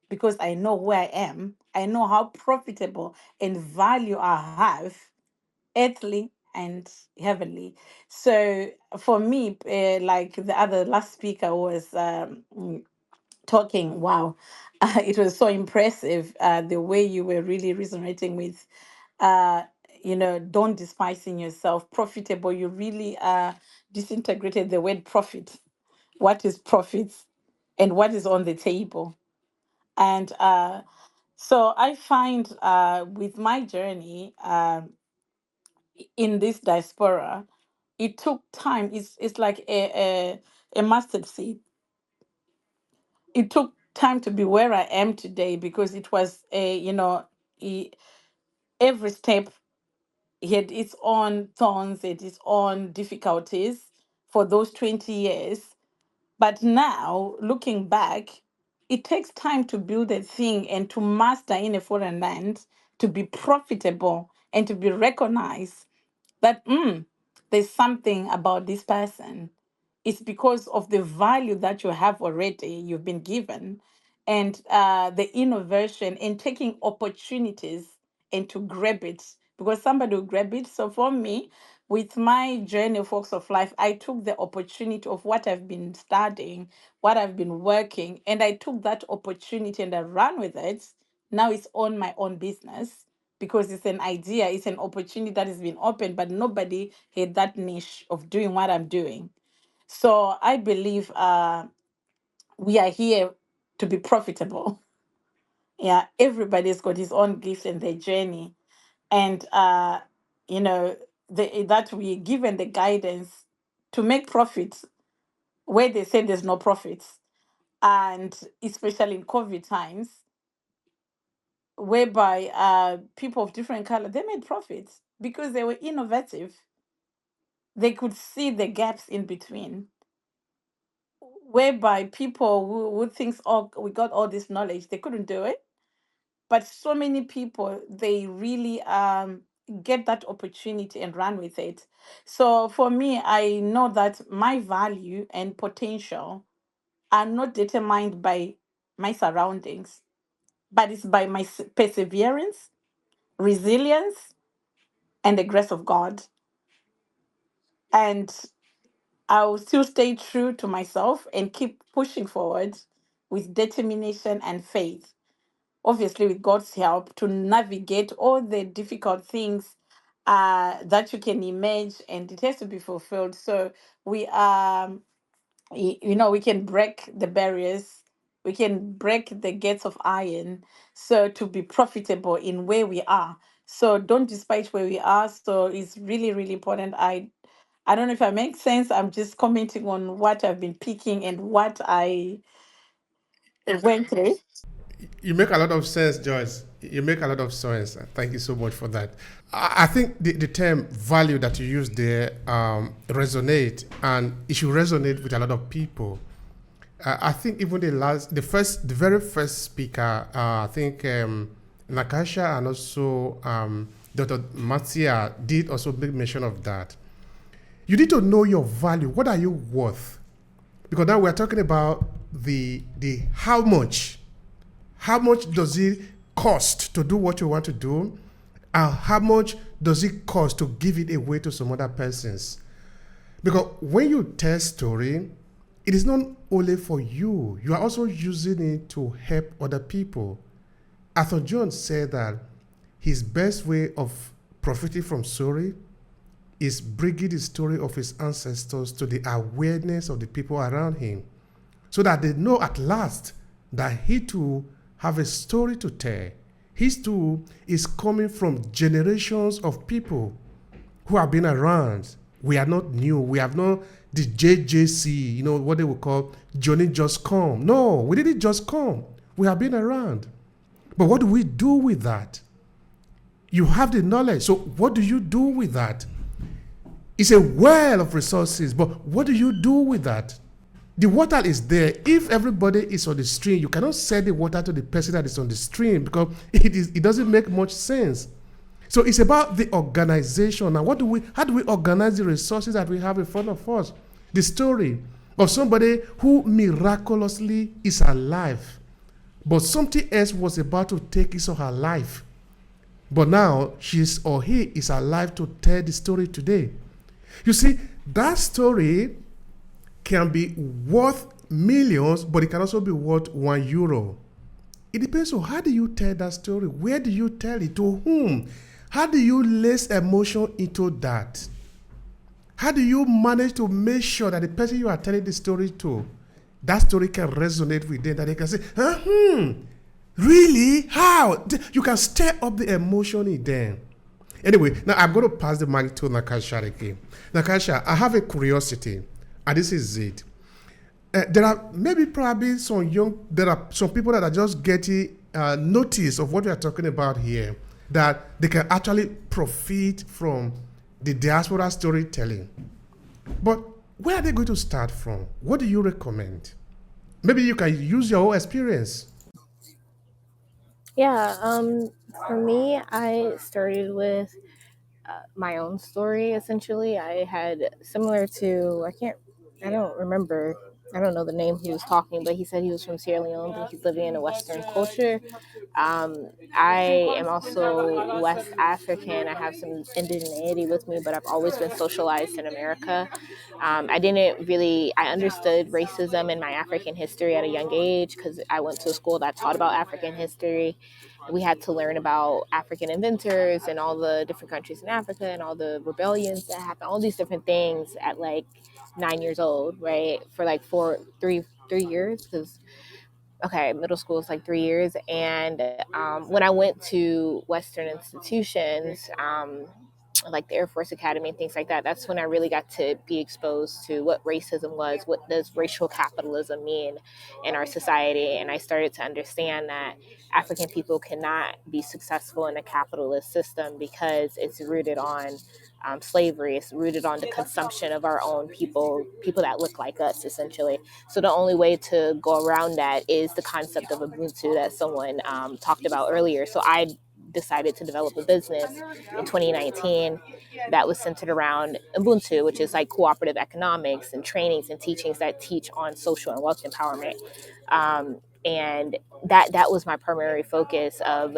because I know who I am. I know how profitable and value I have earthly and heavenly. So for me, like the other last speaker was talking, wow, it was so impressive, the way you were really resonating with, uh, don't despise in yourself. Profitable, you really disintegrated the word profit. What is profits and what is on the table? And so I find with my journey in this diaspora, it took time. It's like a mustard seed. It took time to be where I am today because it was every step had its own thorns, had its own difficulties for those 20 years. But now, looking back, it takes time to build a thing and to master in a foreign land, to be profitable and to be recognized that there's something about this person. It's because of the value that you have already, you've been given, and the innovation and taking opportunities and to grab it because somebody will grab it. So for me, with my journey of walks of life, I took the opportunity of what I've been studying, what I've been working, and I took that opportunity and I ran with it. Now it's on my own business because it's an idea, it's an opportunity that has been opened, but nobody had that niche of doing what I'm doing. So I believe we are here to be profitable. Yeah, everybody's got his own gift and their journey, and you know that we're given the guidance to make profits where they say there's no profits, and especially in COVID times, whereby people of different color they made profits because they were innovative. They could see the gaps in between, whereby people who thinks, oh, we got all this knowledge, they couldn't do it. But so many people, they really get that opportunity and run with it. So for me, I know that my value and potential are not determined by my surroundings, but it's by my perseverance, resilience, and the grace of God. And I will still stay true to myself and keep pushing forward with determination and faith, obviously with God's help, to navigate all the difficult things that you can imagine, and it has to be fulfilled. So we we can break the barriers, we can break the gates of iron, so to be profitable in where we are. So don't despise where we are. So it's really, really important. I don't know if I make sense. I'm just commenting on what I've been picking and what I went through. You make a lot of sense, Joyce. You make a lot of sense. Thank you so much for that. I think the term value that you use there resonate, and it should resonate with a lot of people. I think even the very first speaker, I think Nakasha and also Dr. Matsia did also make mention of that. You need to know your value. What are you worth? Because now we're talking about the how much. How much does it cost to do what you want to do? And how much does it cost to give it away to some other persons? Because when you tell story, it is not only for you. You are also using it to help other people. Arthur Jones said that his best way of profiting from story is bringing the story of his ancestors to the awareness of the people around him, so that they know at last that he too have a story to tell. His too is coming from generations of people who have been around. We are not new. We have not the JJC, what they would call Johnny just come. No, we didn't just come. We have been around. But what do we do with that? You have the knowledge. So what do you do with that? It's a well of resources, but what do you do with that? The water is there. If everybody is on the stream, you cannot sell the water to the person that is on the stream because it doesn't make much sense. So it's about the organization. And how do we organize the resources that we have in front of us? The story of somebody who miraculously is alive, but something else was about to take his or her life. But now she's or he is alive to tell the story today. You see, that story can be worth millions, but it can also be worth €1. It depends on how do you tell that story, where do you tell it, to whom, how do you lace emotion into that, how do you manage to make sure that the person you are telling the story to, that story can resonate with them, that they can say, really, how, you can stir up the emotion in them. Anyway, now I'm going to pass the mic to Nakasha again. Nakasha, I have a curiosity, and this is it. There are probably some people that are just getting notice of what we are talking about here, that they can actually profit from the diaspora storytelling. But where are they going to start from? What do you recommend? Maybe you can use your own experience. Yeah, for me, I started with my own story. Essentially, I had similar to I don't remember, I don't know the name he was talking, but he said he was from Sierra Leone, but he's living in a Western culture. I am also West African. I have some indigeneity with me, but I've always been socialized in America. I understood racism in my African history at a young age because I went to a school that taught about African history. We had to learn about African inventors and all the different countries in Africa and all the rebellions that happened, all these different things at like 9 years old, right? For like 3 years, because middle school is like 3 years. And when I went to Western institutions, like the Air Force Academy and things like that, that's when I really got to be exposed to what racism was, what does racial capitalism mean in our society. And I started to understand that African people cannot be successful in a capitalist system because it's rooted on slavery. It's rooted on the consumption of our own people that look like us, essentially. So the only way to go around that is the concept of Ubuntu that someone talked about earlier. So I decided to develop a business in 2019 that was centered around Ubuntu, which is like cooperative economics and trainings and teachings that teach on social and wealth empowerment. And that was my primary focus of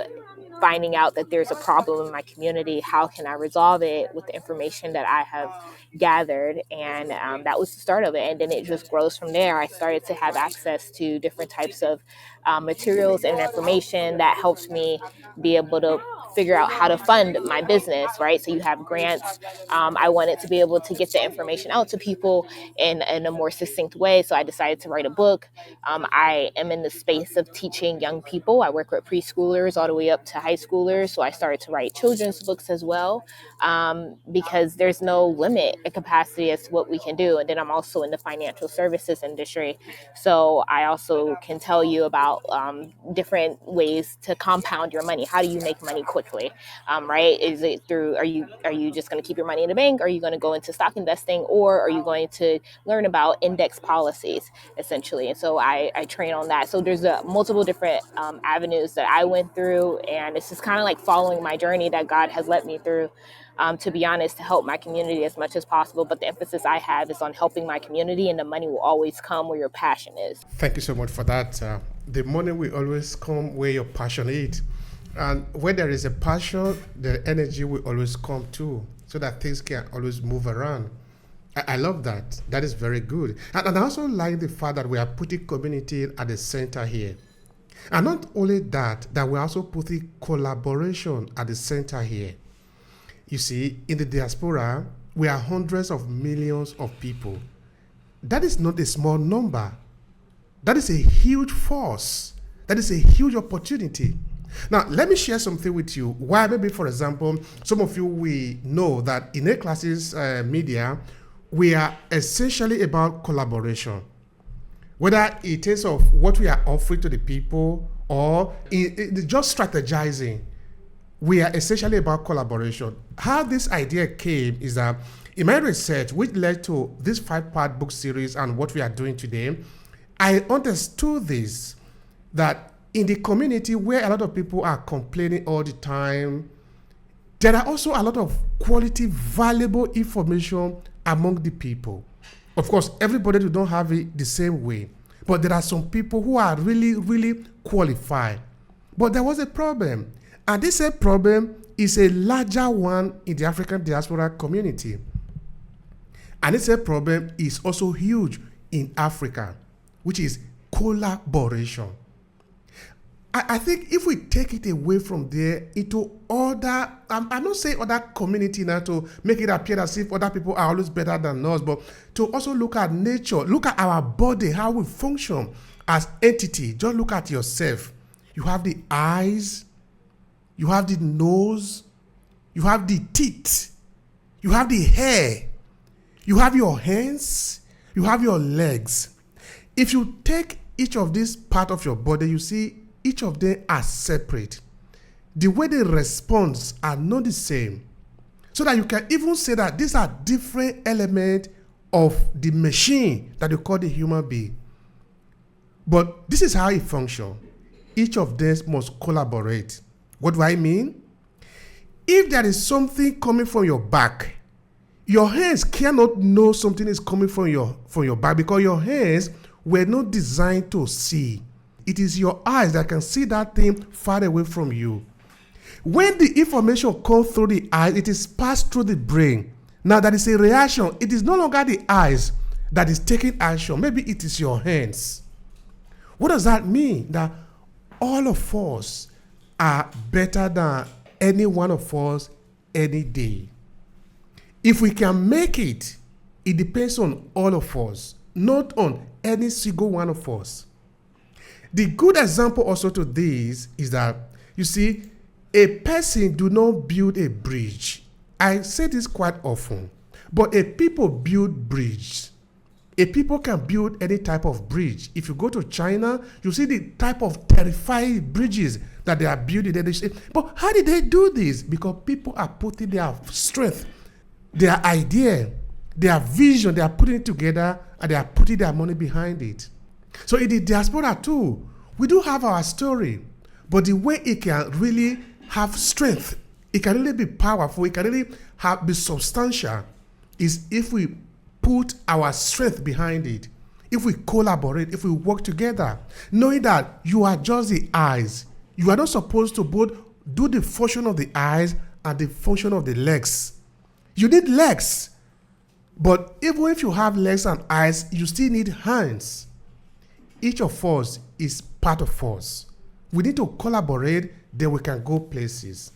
finding out that there's a problem in my community. How can I resolve it with the information that I have gathered? And that was the start of it. And then it just grows from there. I started to have access to different types of materials and information that helped me be able to figure out how to fund my business, right? So you have grants. I wanted to be able to get the information out to people in a more succinct way. So I decided to write a book. I am in the space of teaching young people. I work with preschoolers all the way up to high schoolers. So I started to write children's books as well, because there's no limit in capacity as to what we can do. And then I'm also in the financial services industry. So I also can tell you about different ways to compound your money. How do you make money quickly, right? Is it through, are you just going to keep your money in the bank? Are you going to go into stock investing, or are you going to learn about index policies, essentially? And so I train on that. So there's multiple different avenues that I went through, and it's just kind of like following my journey that God has led me through, to be honest, to help my community as much as possible. But the emphasis I have is on helping my community, and the money will always come where your passion is. Thank you so much for that. The money will always come where your passion is. And where there is a passion, the energy will always come too, so that things can always move around. I love that. That is very good. And I also like the fact that we are putting community at the center here. And not only that we're also putting collaboration at the center here. You see, in the diaspora, we are hundreds of millions of people. That is not a small number. That is a huge force. That is a huge opportunity. Now, let me share something with you. Why, maybe, for example, some of you will know that in A-Classes Media, we are essentially about collaboration. Whether it is of what we are offering to the people or in just strategizing, we are essentially about collaboration. How this idea came is that in my research, which led to this 5-part book series and what we are doing today, I understood this, that in the community where a lot of people are complaining all the time, there are also a lot of quality, valuable information among the people. Of course, everybody do not have it the same way, but there are some people who are really, really qualified. But there was a problem. And this same problem is a larger one in the African diaspora community. And this same problem is also huge in Africa, which is collaboration. I think if we take it away from there into other, I'm not saying other community now to make it appear as if other people are always better than us, but to also look at nature, look at our body, how we function as entity. Just look at yourself. You have the eyes, you have the nose, you have the teeth, you have the hair, you have your hands, you have your legs. If you take each of these parts of your body, you see each of them are separate. The way they respond are not the same. So that you can even say that these are different elements of the machine that you call the human being. But this is how it functions. Each of them must collaborate. What do I mean? If there is something coming from your back, your hands cannot know something is coming from your back because your hands were not designed to see. It is your eyes that can see that thing far away from you. When the information comes through the eyes, it is passed through the brain. Now that is a reaction. It is no longer the eyes that is taking action. Maybe it is your hands. What does that mean? That all of us are better than any one of us any day. If we can make it, it depends on all of us, not on any single one of us. The good example also to this is that, you see, a person do not build a bridge. I say this quite often, but a people build bridges. A people can build any type of bridge. If you go to China, you see the type of terrifying bridges that they are building. They say, but how did they do this? Because people are putting their strength, their idea, their vision, they are putting it together and they are putting their money behind it. So in the diaspora too, we do have our story, but the way it can really have strength, it can really be powerful, it can really be substantial, is if we put our strength behind it, if we collaborate, if we work together, knowing that you are just the eyes. You are not supposed to both do the function of the eyes and the function of the legs. You need legs, but even if you have legs and eyes, you still need hands. Each of us is part of us. We need to collaborate, then we can go places.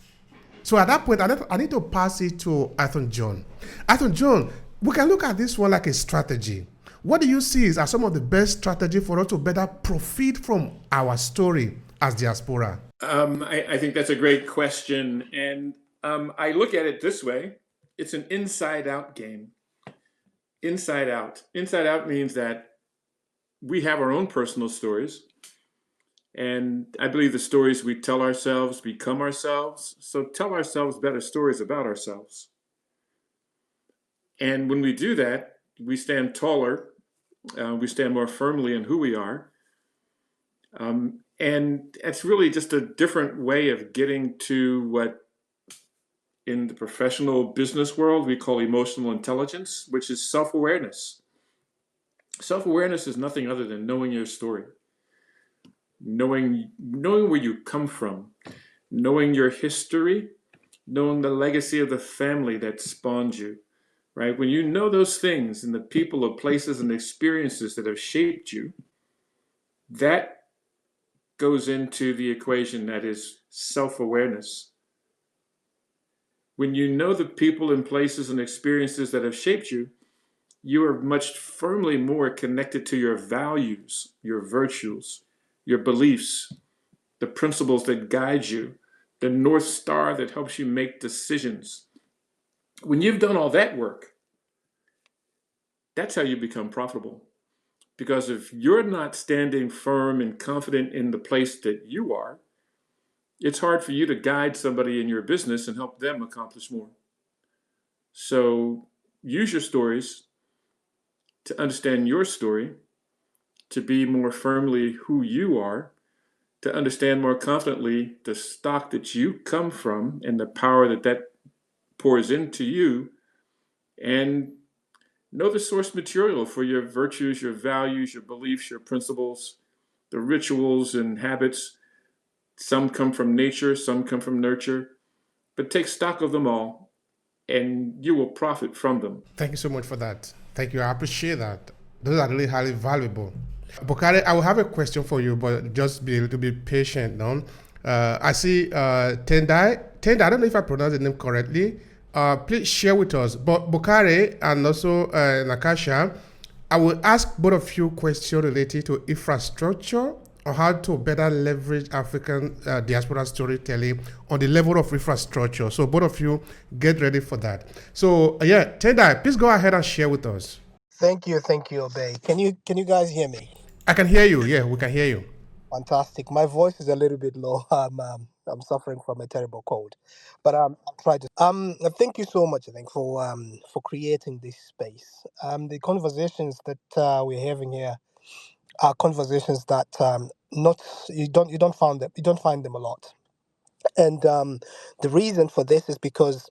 So at that point, I need to pass it to Athan John. Athan John, we can look at this one like a strategy. What do you see are some of the best strategies for us to better profit from our story as diaspora? I think that's a great question. And I look at it this way. It's an inside-out game. Inside out. Inside out means that we have our own personal stories. And I believe the stories we tell ourselves become ourselves. So tell ourselves better stories about ourselves. And when we do that, we stand taller. We stand more firmly in who we are. And it's really just a different way of getting to what in the professional business world we call emotional intelligence, which is self-awareness. Self-awareness is nothing other than knowing your story, knowing where you come from, knowing your history, knowing the legacy of the family that spawned you, right? When you know those things and the people or places and experiences that have shaped you, that goes into the equation that is self-awareness. When you know the people and places and experiences that have shaped you, you are much firmly more connected to your values, your virtues, your beliefs, the principles that guide you, the North Star that helps you make decisions. When you've done all that work, that's how you become profitable. Because if you're not standing firm and confident in the place that you are, it's hard for you to guide somebody in your business and help them accomplish more. So use your stories to understand your story, to be more firmly who you are, to understand more confidently the stock that you come from and the power that that pours into you, and know the source material for your virtues, your values, your beliefs, your principles, the rituals and habits Some come from nature, some come from nurture, but take stock of them all, and you will profit from them. Thank you so much for that. Thank you. I appreciate that. Those are really highly valuable. Bokare, I will have a question for you, but just be a little bit patient now. I see Tendai. Tendai, I don't know if I pronounced the name correctly. Please share with us. But Bokare and also Nakasha, I will ask both of you questions related to infrastructure or how to better leverage African diaspora storytelling on the level of infrastructure. So both of you get ready for that. So yeah, Tendai, please go ahead and share with us. Thank you, Obey. Can you guys hear me? I can hear you. Yeah, we can hear you. Fantastic. My voice is a little bit low. I'm suffering from a terrible cold, but I'll try to. Thank you so much. I think for creating this space. The conversations that we're having here are conversations that not you don't find them a lot, and the reason for this is because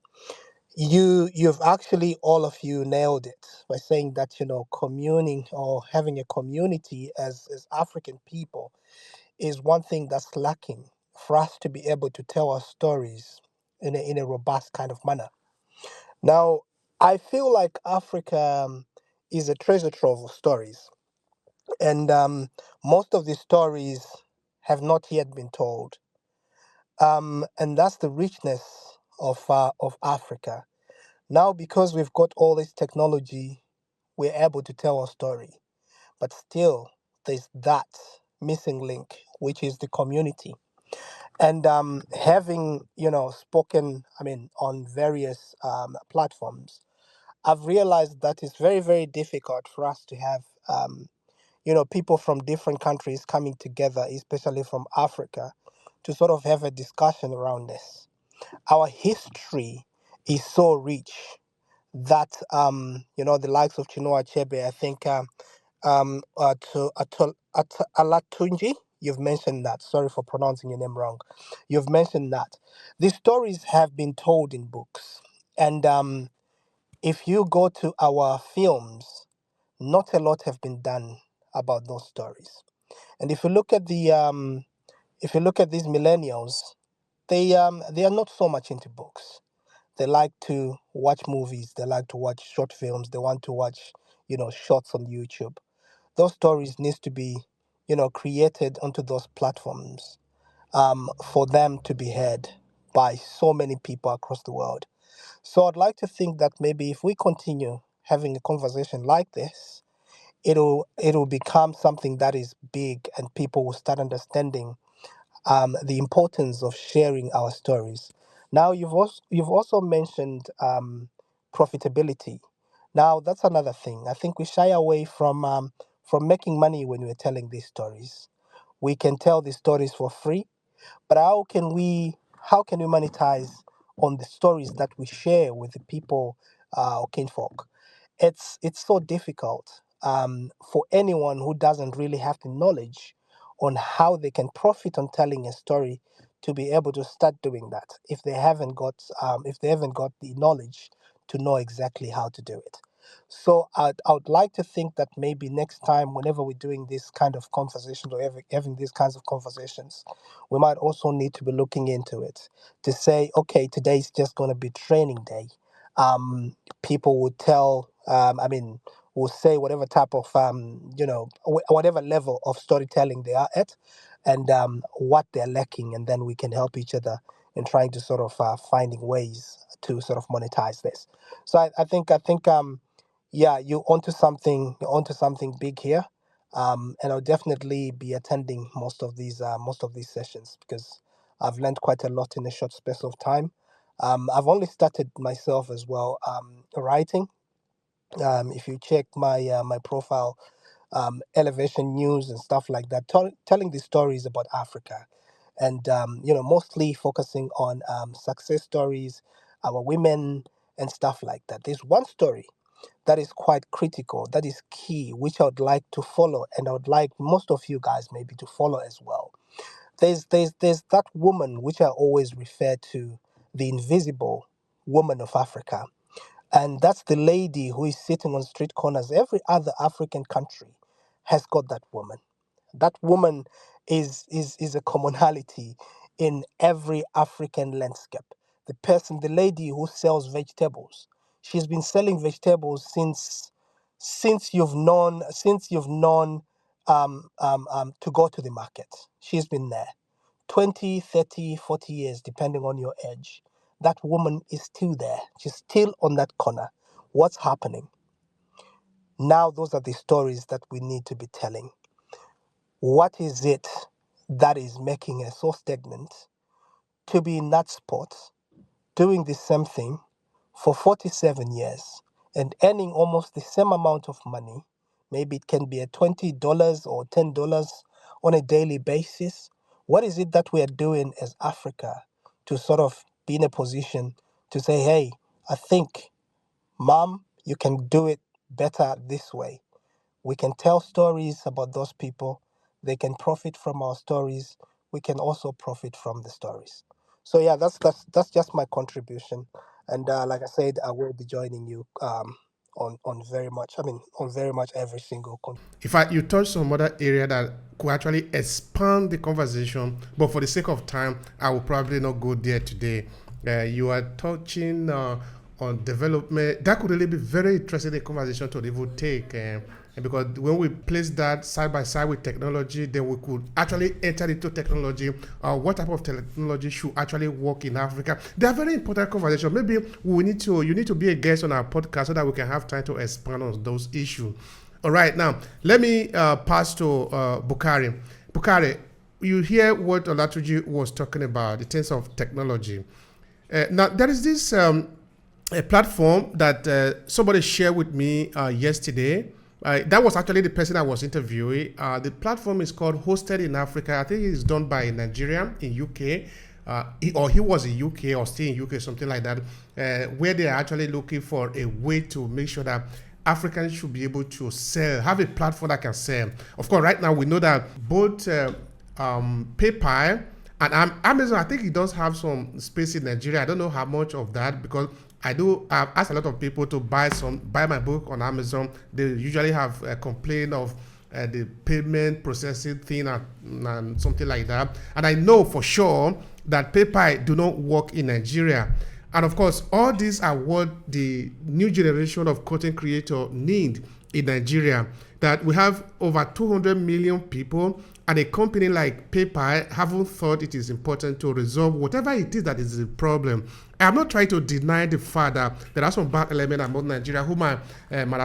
you've actually all of you nailed it by saying that communing or having a community as African people is one thing that's lacking for us to be able to tell our stories in a robust kind of manner. Now, I feel like Africa is a treasure trove of stories, and most of these stories have not yet been told, and that's the richness of Africa. Now, because we've got all this technology, we're able to tell our story, but still, there's that missing link, which is the community. And having spoken, I mean, on various platforms, I've realized that it's very, very difficult for us to have people from different countries coming together, especially from Africa, to sort of have a discussion around this. Our history is so rich that the likes of Chinua Achebe, I think Alatunji, you've mentioned that. Sorry for pronouncing your name wrong. You've mentioned that these stories have been told in books, and if you go to our films, not a lot have been done about those stories. And if you look at these millennials, they are not so much into books. They like to watch movies. They like to watch short films. They want to watch shorts on YouTube. Those stories needs to be created onto those platforms for them to be heard by so many people across the world. So I'd like to think that maybe if we continue having a conversation like this, it'll become something that is big, and people will start understanding the importance of sharing our stories. Now, you've also mentioned profitability. Now, that's another thing. I think we shy away from making money when we're telling these stories. We can tell these stories for free, but how can we monetize on the stories that we share with the people or kinfolk? It's so difficult for anyone who doesn't really have the knowledge on how they can profit on telling a story to be able to start doing that if they haven't got the knowledge to know exactly how to do it. So I would like to think that maybe next time, whenever we're doing this kind of conversations or having these kinds of conversations, we might also need to be looking into it to say, okay, today's just going to be training day. People would tell, will say whatever type of, whatever level of storytelling they are at, and what they're lacking, and then we can help each other in trying to sort of finding ways to sort of monetize this. So I think yeah, you're onto something big here. And I'll definitely be attending most of these sessions because I've learned quite a lot in a short space of time. I've only started myself as well writing. If you check my profile, elevation news and stuff like that, telling the stories about Africa, and mostly focusing on success stories, our women and stuff like that. There's one story that is quite critical, that is key, which I would like to follow, and I would like most of you guys maybe to follow as well. There's that woman which I always refer to, the invisible woman of Africa, and that's the lady who is sitting on street corners. Every other African country has got that woman. That woman is a commonality in every African landscape. The lady who sells vegetables, she's been selling vegetables since you've known to go to the market. She's been there 20, 30, 40 years, depending on your age. That woman is still there. She's still on that corner. What's happening? Now, those are the stories that we need to be telling. What is it that is making us so stagnant to be in that spot, doing the same thing for 47 years and earning almost the same amount of money? Maybe it can be at $20 or $10 on a daily basis. What is it that we are doing as Africa to sort of be in a position to say, hey, I think, Mom, you can do it better this way? We can tell stories about those people. They can profit from our stories. We can also profit from the stories. So yeah, that's just my contribution. And like I said, I will be joining you on very much. I mean, on very much every single. In fact, you touched some other area that could actually expand the conversation, but for the sake of time, I will probably not go there today. You are touching on development. That could really be very interesting a conversation to even take. Because when we place that side by side with technology, then we could actually enter into technology. What type of technology should actually work in Africa? They are very important conversations. Maybe you need to be a guest on our podcast so that we can have time to expand on those issues. All right, now let me pass to Bukari. Bukari, you hear what Olatuji was talking about in terms of technology. Now there is this a platform that somebody shared with me yesterday. That was actually the person I was interviewing. The platform is called Hosted in Africa. I think it's done by a Nigerian in UK. He was in UK or still in UK, something like that, where they are actually looking for a way to make sure that Africans should be able to sell, have a platform that can sell. Of course, right now we know that both PayPal and Amazon, I think it does have some space in Nigeria. I don't know how much of that, because I've asked a lot of people to buy my book on Amazon. They usually have a complaint of the payment processing thing and something like that. And I know for sure that PayPal do not work in Nigeria. And of course, all these are what the new generation of content creator need in Nigeria. That we have over 200 million people, and a company like PayPal haven't thought it is important to resolve whatever it is that is the problem. I'm not trying to deny the fact that there are some bad elements about Nigeria who might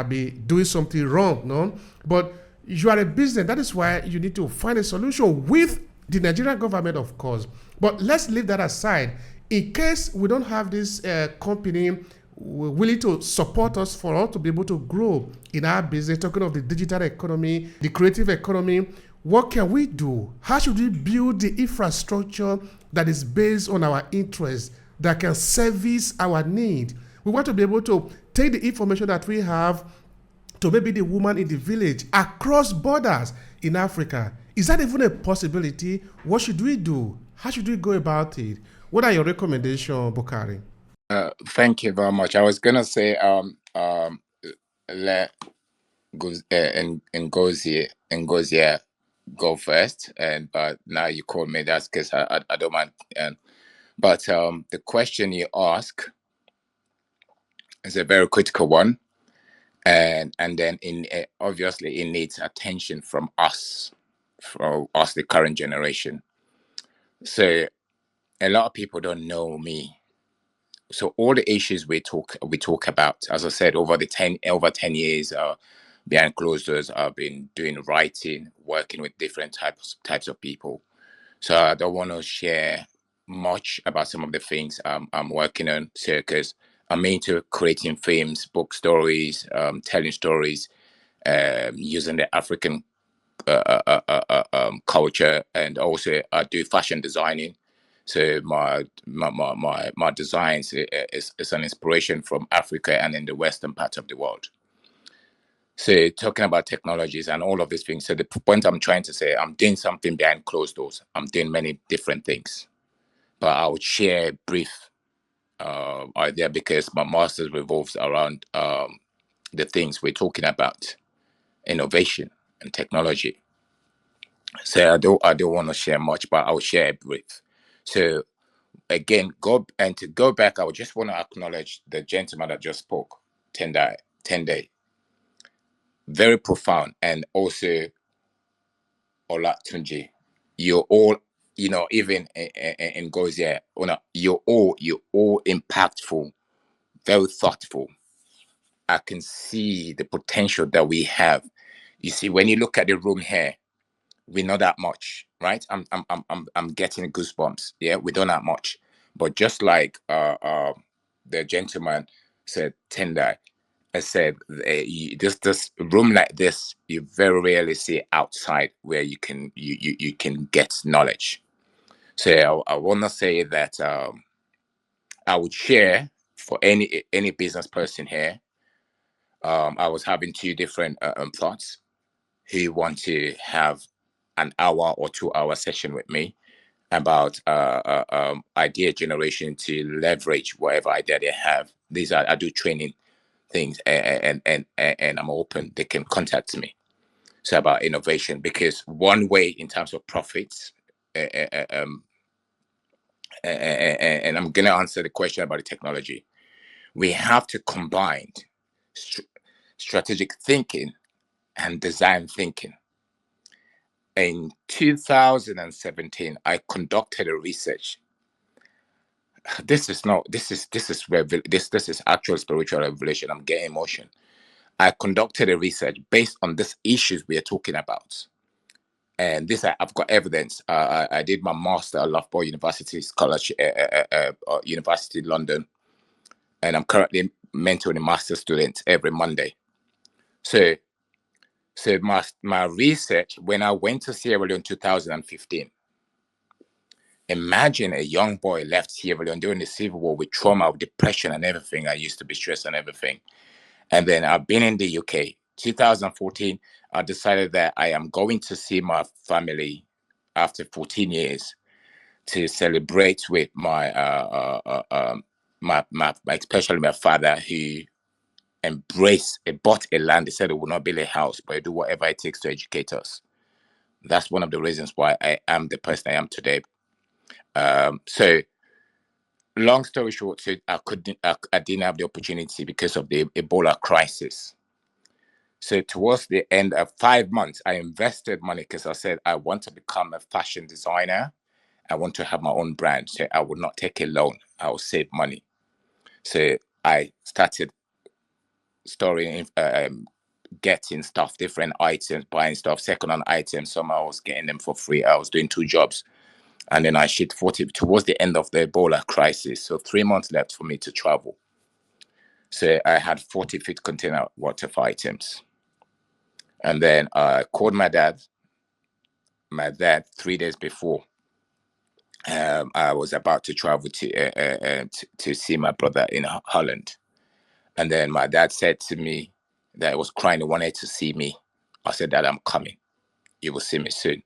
be doing something wrong, no? But you are a business. That is why you need to find a solution with the Nigerian government, of course. But let's leave that aside. In case we don't have this company willing to support us for us to be able to grow in our business, talking of the digital economy, the creative economy, what can we do? How should we build the infrastructure that is based on our interests, that can service our need? We want to be able to take the information that we have to maybe the woman in the village across borders in Africa. Is that even a possibility? What should we do? How should we go about it? What are your recommendations, Bukari? Thank you very much. I was gonna say let Ngozi go first, but now you called me. That's because I don't mind. But the question you ask is a very critical one, and then obviously it needs attention from us, the current generation. So a lot of people don't know me. So all the issues we talk about, as I said, over 10 years behind closed doors, I've been doing writing, working with different types of people. So I don't want to share much about some of the things I'm working on, because I'm into creating films, book stories, telling stories, using the African culture, and also I do fashion designing. So my designs is an inspiration from Africa and in the western part of the world. So talking about technologies and all of these things. So the point I'm trying to say, I'm doing something behind closed doors. I'm doing many different things, but I would share a brief idea, because my master's revolves around the things we're talking about, innovation and technology. So I don't want to share much, but I'll share a brief. So again, to go back, I would just want to acknowledge the gentleman that just spoke, Tendai, very profound, and also Olatunji. You're all, even in Gozia, you're all impactful, very thoughtful. I can see the potential that we have. You see, when you look at the room here, we know that much, right? I'm getting goosebumps. Yeah, we don't have much, but just like the gentleman said, Tendai, I said, this room like this, you very rarely see outside where you can get knowledge. So I want to say that I would share for any business person here. I was having two different thoughts. Who want to have an hour or 2 hour session with me about idea generation to leverage whatever idea they have. These are, I do training things, and I'm open. They can contact me. So about innovation, because one way in terms of profits, and I'm gonna answer the question about the technology. We have to combine strategic thinking and design thinking. In 2017, I conducted a research. This is not. This is actual spiritual revelation. I'm getting emotion. I conducted a research based on these issues we are talking about, and this I've got evidence. I did my master at Loughborough University Scholarship, University London, and I'm currently mentoring a master student every Monday. So my research, when I went to Sierra Leone in 2015. Imagine a young boy left Sierra Leone during the Civil War with trauma, with depression and everything. I used to be stressed and everything. And then I've been in the UK. 2014, I decided that I am going to see my family after 14 years to celebrate with my especially my father, who bought a land. They said it would not build a house, but do whatever it takes to educate us. That's one of the reasons why I am the person I am today. So long story short, so I didn't have the opportunity because of the Ebola crisis. So towards the end of 5 months, I invested money because I said I want to become a fashion designer. I want to have my own brand. So I would not take a loan. I will save money. So I started storing, getting stuff, different items, buying stuff, second-hand items. Some I was getting them for free. I was doing 2 jobs. And then I shipped 40 towards the end of the Ebola crisis. So 3 months left for me to travel. So I had 40-foot container worth of items. And then I called my dad. My dad, 3 days before, I was about to travel to see my brother in Holland. And then my dad said to me that he was crying, he wanted to see me. I said, Dad, I'm coming. You will see me soon.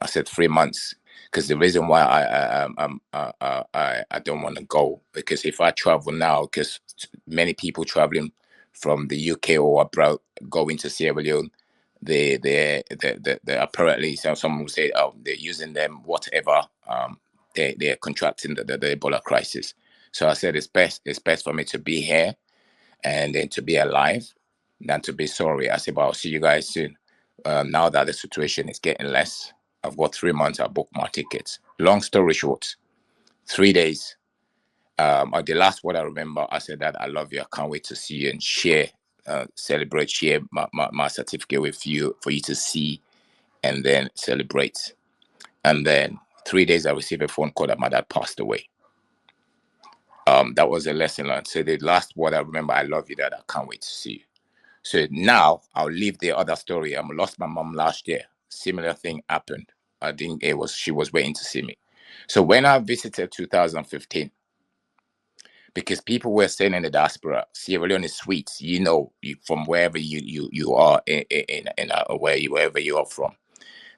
I said 3 months, because the reason why I don't want to go, because if I travel now, because many people traveling from the UK or abroad going to Sierra Leone, they apparently, so someone will say, oh, they're using them, whatever. They're contracting the Ebola crisis. So I said it's best for me to be here and then to be alive than to be sorry. I said, but I'll see you guys soon. Now that the situation is getting less, I've got 3 months. I booked my tickets. Long story short, 3 days. The last word I remember, I said that I love you. I can't wait to see you and share, celebrate, share my certificate with you for you to see and then celebrate. And then 3 days, I received a phone call that my dad passed away. That was a lesson learned. So the last word I remember, I love you, Dad. I can't wait to see you. So now I'll leave the other story. I lost my mom last year. Similar thing happened. I think she was waiting to see me. So when I visited 2015, because people were saying in the diaspora, Sierra Leone is sweet. From wherever you are wherever you are from,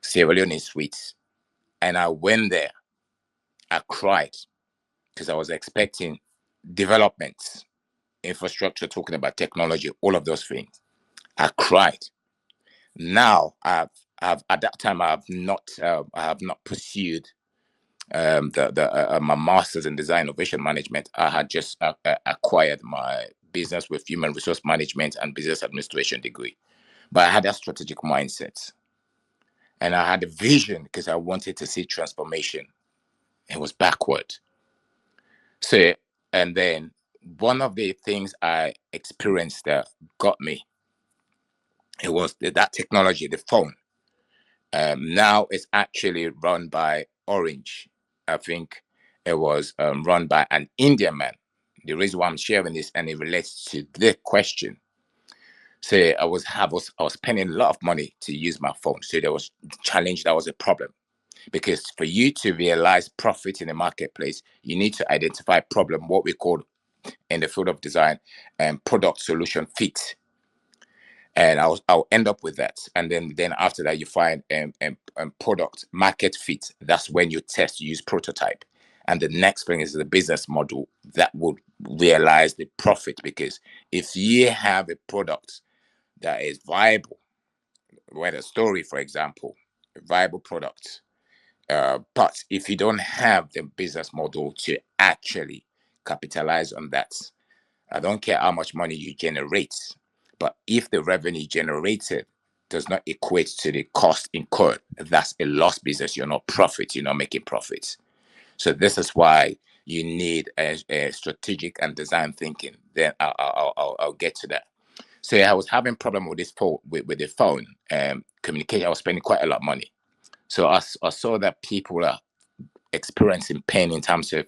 Sierra Leone is sweet. And I went there. I cried because I was expecting developments, infrastructure, talking about technology, all of those things. I cried. Now I've at that time I have not pursued my master's in design innovation management. I had just acquired my business with human resource management and business administration degree, but I had a strategic mindset and I had a vision because I wanted to see transformation. It was backward. So, and then one of the things I experienced that got me, it was that technology, the phone. Now it's actually run by Orange. I think it was run by an Indian man. The reason why I'm sharing this, and it relates to the question. So I was spending a lot of money to use my phone. So there was a challenge, that was a problem. Because for you to realize profit in the marketplace, you need to identify problem, what we call in the field of design, and product solution fit. And I'll end up with that. And then after that, you find product market fit. That's when you test, you use prototype. And the next thing is the business model that would realize the profit. Because if you have a product that is viable, whether story, for example, a viable product, but if you don't have the business model to actually capitalize on that, I don't care how much money you generate, but if the revenue generated does not equate to the cost incurred, that's a lost business. You're not profit. You're not making profits. So this is why you need a strategic and design thinking. Then I'll get to that. So I was having problem with this phone, with the phone communication. I was spending quite a lot of money. So I saw that people are experiencing pain in terms of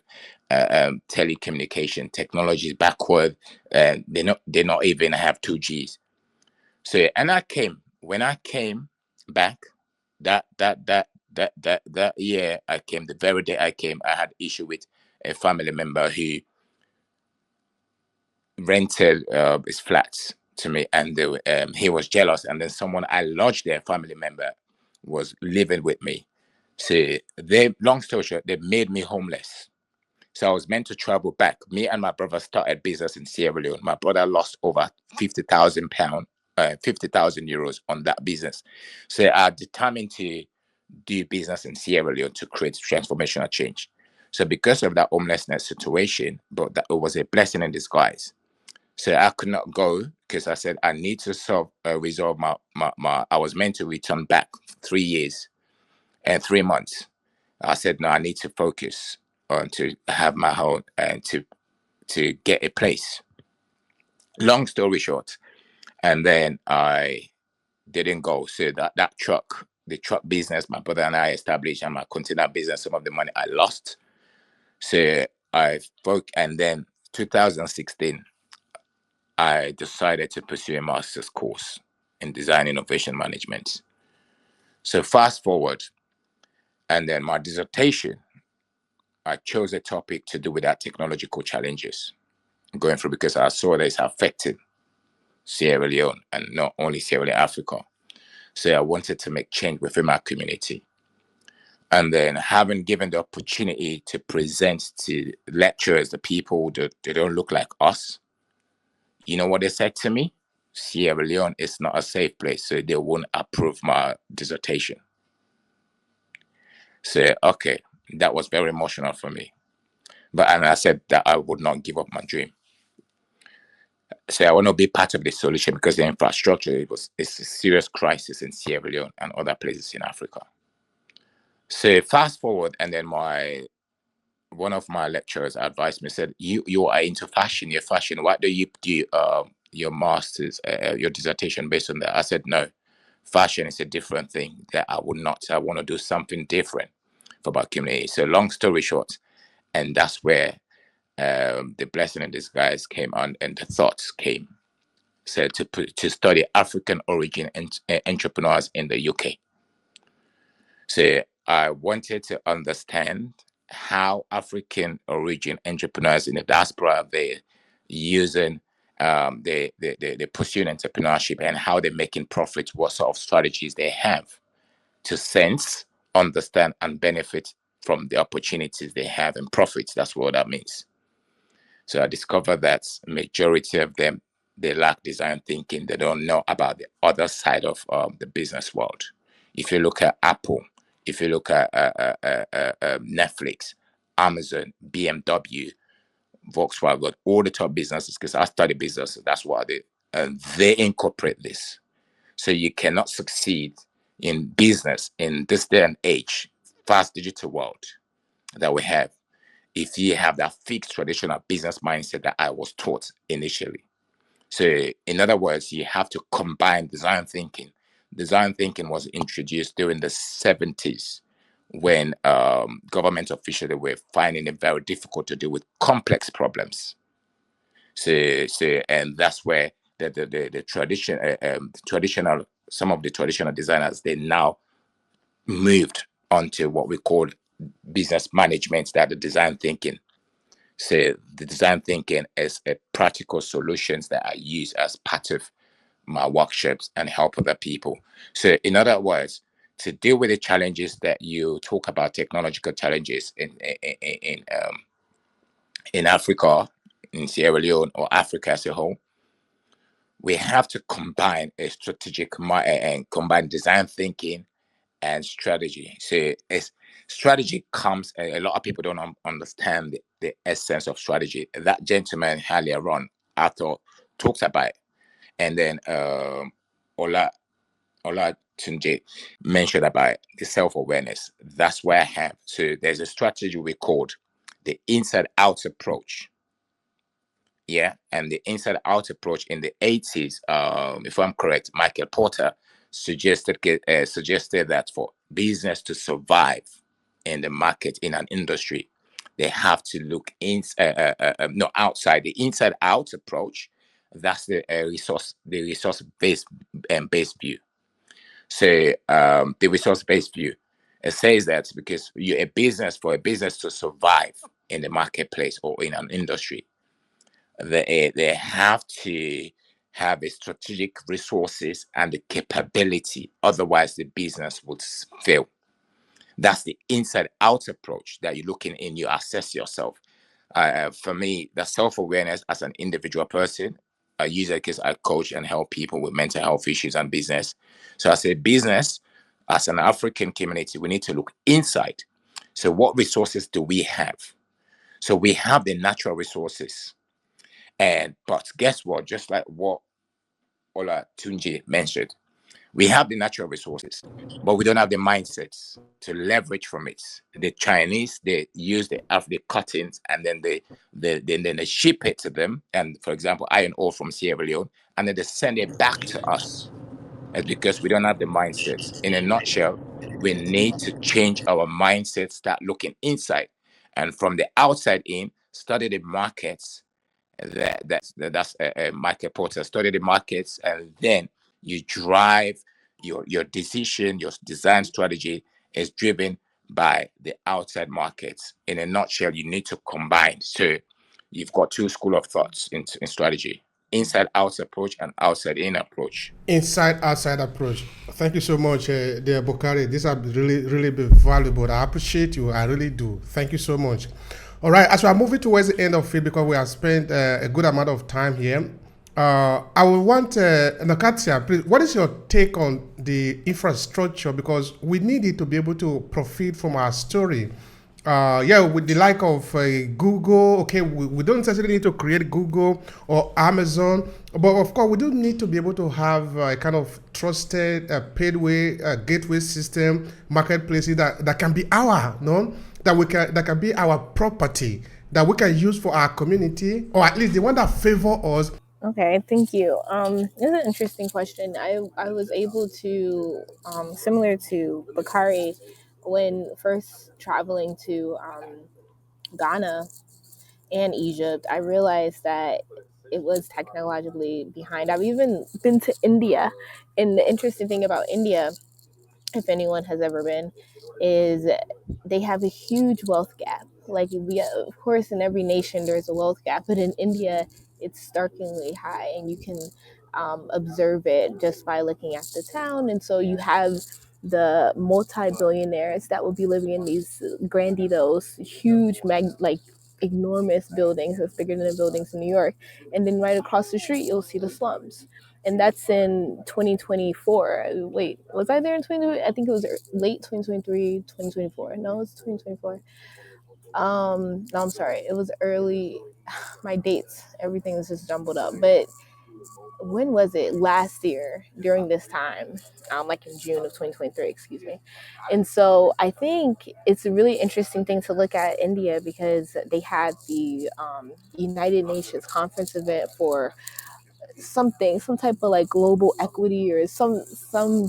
telecommunication technology is backward, and they not even have 2Gs. So and when I came back that year I came, the very day I came, I had issue with a family member who rented his flats to me, and he was jealous, and then someone I lodged there, family member, was living with me. So long story short, they made me homeless. So I was meant to travel back. Me and my brother started business in Sierra Leone. My brother lost over £50,000, 50,000 euros on that business. So I determined to do business in Sierra Leone to create transformational change. So because of that homelessness situation, but that it was a blessing in disguise. So I could not go because I said I need to resolve my. I was meant to return back 3 years and 3 months. I said no, I need to focus on to have my own and to get a place. Long story short, and then I didn't go. So the truck business, my brother and I established, and my container business, some of the money I lost. So and then 2016. I decided to pursue a master's course in design innovation management. So fast forward, and then my dissertation, I chose a topic to do with our technological challenges going through, because I saw that it's affecting Sierra Leone, and not only Sierra Leone, Africa. So I wanted to make change within my community. And then having given the opportunity to present to lecturers, the people that they don't look like us, you know what they said to me? Sierra Leone is not a safe place, so they won't approve my dissertation. So, okay, that was very emotional for me. And I said that I would not give up my dream. So I want to be part of the solution, because the infrastructure, it's a serious crisis in Sierra Leone and other places in Africa. So fast forward, and then one of my lecturers advised me, said, you are into fashion, you're fashion. Why do you do your master's, your dissertation based on that? I said, no, fashion is a different thing that I want to do something different for my community. So long story short, and that's where the blessing in disguise came on, and the thoughts came. So to study African origin entrepreneurs in the UK. So I wanted to understand how African origin entrepreneurs in the diaspora, they're using they pursuing entrepreneurship, and how they're making profits, what sort of strategies they have to sense, understand, and benefit from the opportunities they have and profits. That's what that means. So I discovered that majority of them, they lack design thinking. They don't know about the other side of the business world. If you look at Apple, If you look at Netflix, Amazon, BMW, Volkswagen, all the top businesses, because I study business, so that's what I did, and they incorporate this. So you cannot succeed in business in this day and age, fast digital world that we have, if you have that fixed traditional business mindset that I was taught initially. So, in other words, you have to combine design thinking. Design thinking was introduced during the 70s when government officials were finding it very difficult to deal with complex problems. And that's where the traditional, some of the traditional designers, they now moved onto what we call business management, that the design thinking. So the design thinking is a practical solutions that I use as part of my workshops and help other people. So in other words, to deal with the challenges that you talk about, technological challenges in Africa, in Sierra Leone, or Africa as a whole, we have to combine a strategic and combine design thinking and strategy. So it's strategy comes, a lot of people don't understand the essence of strategy. That gentleman earlier on, Arthur, talked about it. And then Ola Tunji mentioned about the self-awareness. That's where I have. So there's a strategy we called the inside-out approach. Yeah, and the inside out approach in the 80s, if I'm correct, Michael Porter suggested that for business to survive in the market, in an industry, they have to look no, outside. The inside out approach, that's the resource based view. So the resource based view, it says that because for a business to survive in the marketplace or in an industry, they have to have a strategic resources and the capability. Otherwise, the business would fail. That's the inside out approach that you're looking in. You assess yourself. For me, the self awareness as an individual person, I use it because I coach and help people with mental health issues and business. So, as a business, as an African community, we need to look inside. So, what resources do we have? So, we have the natural resources. But guess what? Just like what Ola Tunji mentioned, we have the natural resources, but we don't have the mindsets to leverage from it. The Chinese, they use the cuttings, and then they ship it to them. And for example, iron ore from Sierra Leone, and then they send it back to us. It's because we don't have the mindsets. In a nutshell, we need to change our mindset, start looking inside, and from the outside in, study the markets. That's market porter. Study the markets, and then you drive your decision. Your design strategy is driven by the outside markets. In a nutshell, you need to combine. So you've got two school of thoughts in strategy: inside out approach and outside in approach. Inside outside approach. Thank you so much, dear Bokari. These are really been valuable. I appreciate you. I really do. Thank you so much. All right, as we are moving towards the end of it, because we have spent a good amount of time here, I would want Nakatia, please, what is your take on the infrastructure? Because we need it to be able to profit from our story. Yeah, with the like of Google, okay, we don't necessarily need to create Google or Amazon, but of course we do need to be able to have a kind of trusted paidway gateway system, marketplaces that can be our, no, that can be our property that we can use for our community, or at least the one that favor us. Okay, thank you. It's an interesting question. I was able to, similar to Bakari, when first traveling to Ghana and Egypt, I realized that it was technologically behind. I've even been to India, and the interesting thing about India, if anyone has ever been, is they have a huge wealth gap. Like we, of course, in every nation there's a wealth gap, but in India it's starkly high, and you can observe it just by looking at the town. And so you have the multi-billionaires that will be living in these grandiose, huge, like enormous buildings that's bigger than the buildings in New York, and then right across the street you'll see the slums. and that's in 2024. Wait, was I there in 2020? I think it was late 2023, 2024. No, it's 2024. No, I'm sorry. It was early. My dates, everything is just jumbled up. But when was it? Last year during this time, like in June of 2023, excuse me. And so I think it's a really interesting thing to look at India, because they had the United Nations conference event for something, some type of like global equity, or some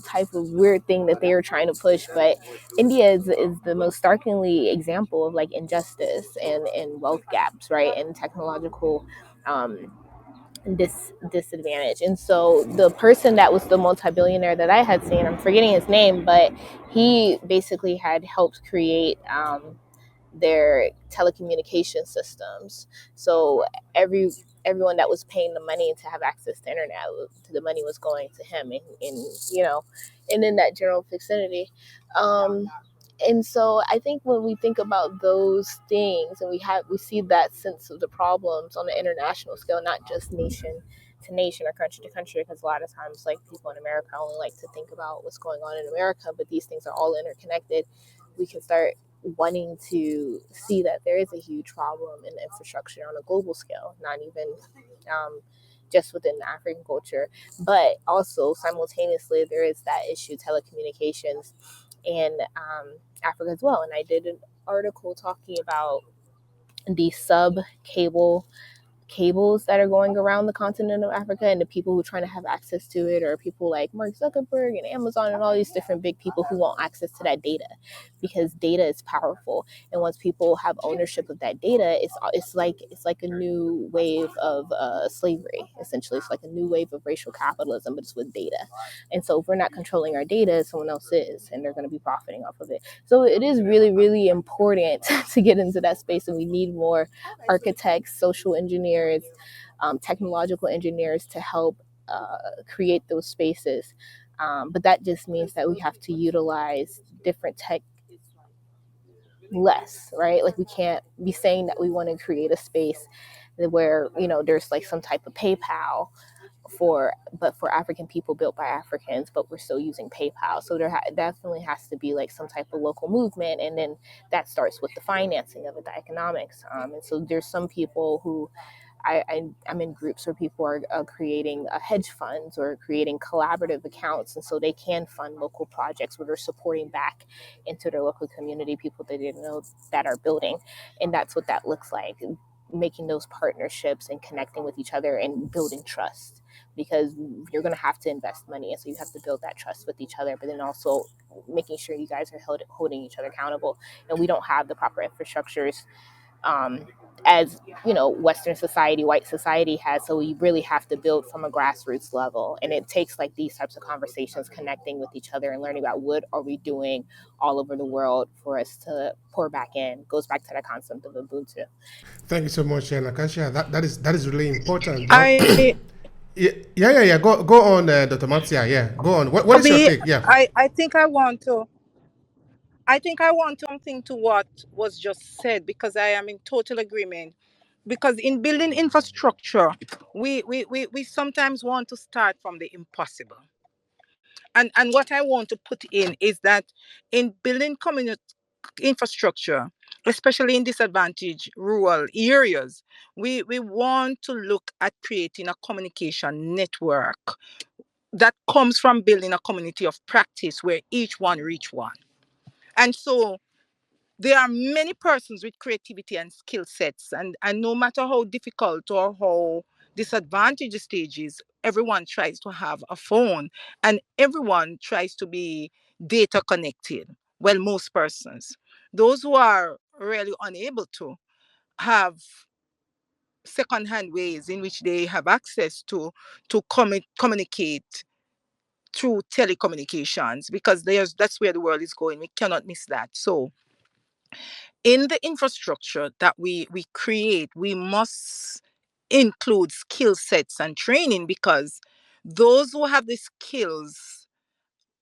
type of weird thing that they were trying to push. But India is the most starkly example of like injustice and wealth gaps, right, and technological um disadvantage. And so the person that was the multi-billionaire that I had seen, I'm forgetting his name, but he basically had helped create their telecommunication systems. So every everyone that was paying the money to have access to internet, the money was going to him, and you know, and in that general vicinity. Um, and so I think when we think about those things, and we see that sense of the problems on an international scale, not just nation to nation or country to country, because a lot of times like people in America only like to think about what's going on in America, but these things are all interconnected. We can start wanting to see that there is a huge problem in infrastructure on a global scale, not even just within the African culture, but also simultaneously there is that issue, telecommunications, in Africa as well. And I did an article talking about the sub cables that are going around the continent of Africa, and the people who are trying to have access to it are people like Mark Zuckerberg and Amazon and all these different big people who want access to that data, because data is powerful. And once people have ownership of that data, it's like a new wave of slavery. Essentially, it's like a new wave of racial capitalism, but it's with data. And so if we're not controlling our data, someone else is, and they're going to be profiting off of it. So it is really, really important to get into that space, and we need more architects, social engineers, technological engineers to help create those spaces. But that just means that we have to utilize different tech less, right? Like we can't be saying that we want to create a space where there's like some type of PayPal for African people, built by Africans, but we're still using PayPal. So there definitely has to be like some type of local movement, and then that starts with the financing of it, the economics. And so there's some people who I'm in groups where people are creating hedge funds or creating collaborative accounts, and so they can fund local projects where they're supporting back into their local community, people they didn't know that are building. And that's what that looks like, making those partnerships and connecting with each other and building trust, because you're going to have to invest money, and so you have to build that trust with each other, but then also making sure you guys are holding each other accountable. And we don't have the proper infrastructures, um, as Western society, white society has. So we really have to build from a grassroots level, and it takes like these types of conversations, connecting with each other and learning about what are we doing all over the world for us to pour back in. Goes back to that concept of Ubuntu. Thank you so much, Nakasha. That is really important. I Yeah. Go on, Dr. Matsia. Yeah, go on. What is your Obi, take? Yeah. I think I want something to what was just said, because I am in total agreement. Because in building infrastructure, we sometimes want to start from the impossible. And what I want to put in is that in building community infrastructure, especially in disadvantaged rural areas, we want to look at creating a communication network that comes from building a community of practice where each one reach one. And so there are many persons with creativity and skill sets, and no matter how difficult or how disadvantaged the stage is, everyone tries to have a phone, and everyone tries to be data connected. Well, most persons. Those who are really unable to have second-hand ways in which they have access to communicate through telecommunications, because that's where the world is going. We cannot miss that. So in the infrastructure that we create, we must include skill sets and training, because those who have the skills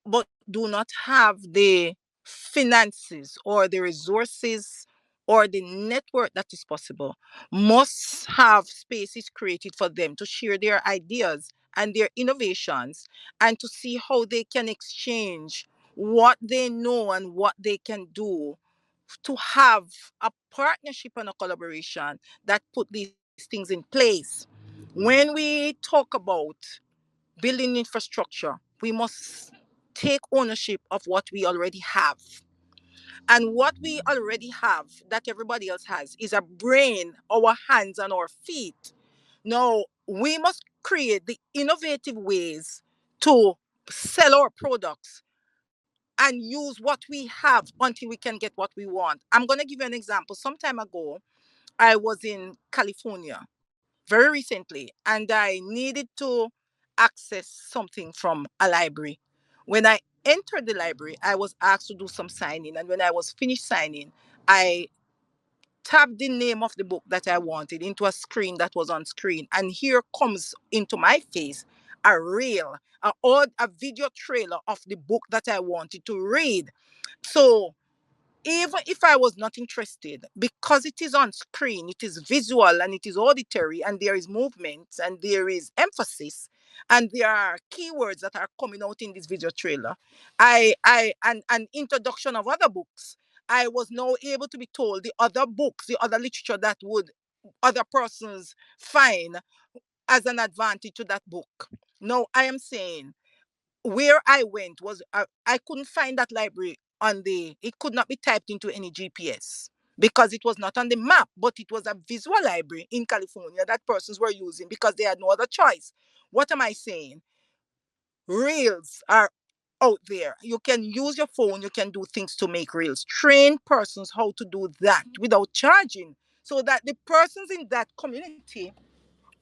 but do not have the finances or the resources or the network that is possible must have spaces created for them to share their ideas and their innovations, and to see how they can exchange what they know and what they can do to have a partnership and a collaboration that put these things in place. When we talk about building infrastructure, we must take ownership of what we already have. And what we already have that everybody else has is a brain, our hands, and our feet. Now, we must create the innovative ways to sell our products and use what we have until we can get what we want. I'm going to give you an example. Some time ago, I was in California very recently, and I needed to access something from a library. When I entered the library, I was asked to do some signing, and when I was finished signing, I tapped the name of the book that I wanted into a screen that was on screen, and here comes into my face a reel, a video trailer of the book that I wanted to read. So even if I was not interested, because it is on screen, it is visual and it is auditory, and there is movement and there is emphasis, and there are keywords that are coming out in this video trailer. I and an introduction of other books. I was now able to be told the other books, the other literature that would other persons find as an advantage to that book. No, I am saying where I went was I couldn't find that library on the, it could not be typed into any GPS because it was not on the map, but it was a visual library in California that persons were using because they had no other choice. What am I saying? Reels are out there. You can use your phone, you can do things to make reels. Train persons how to do that without charging so that the persons in that community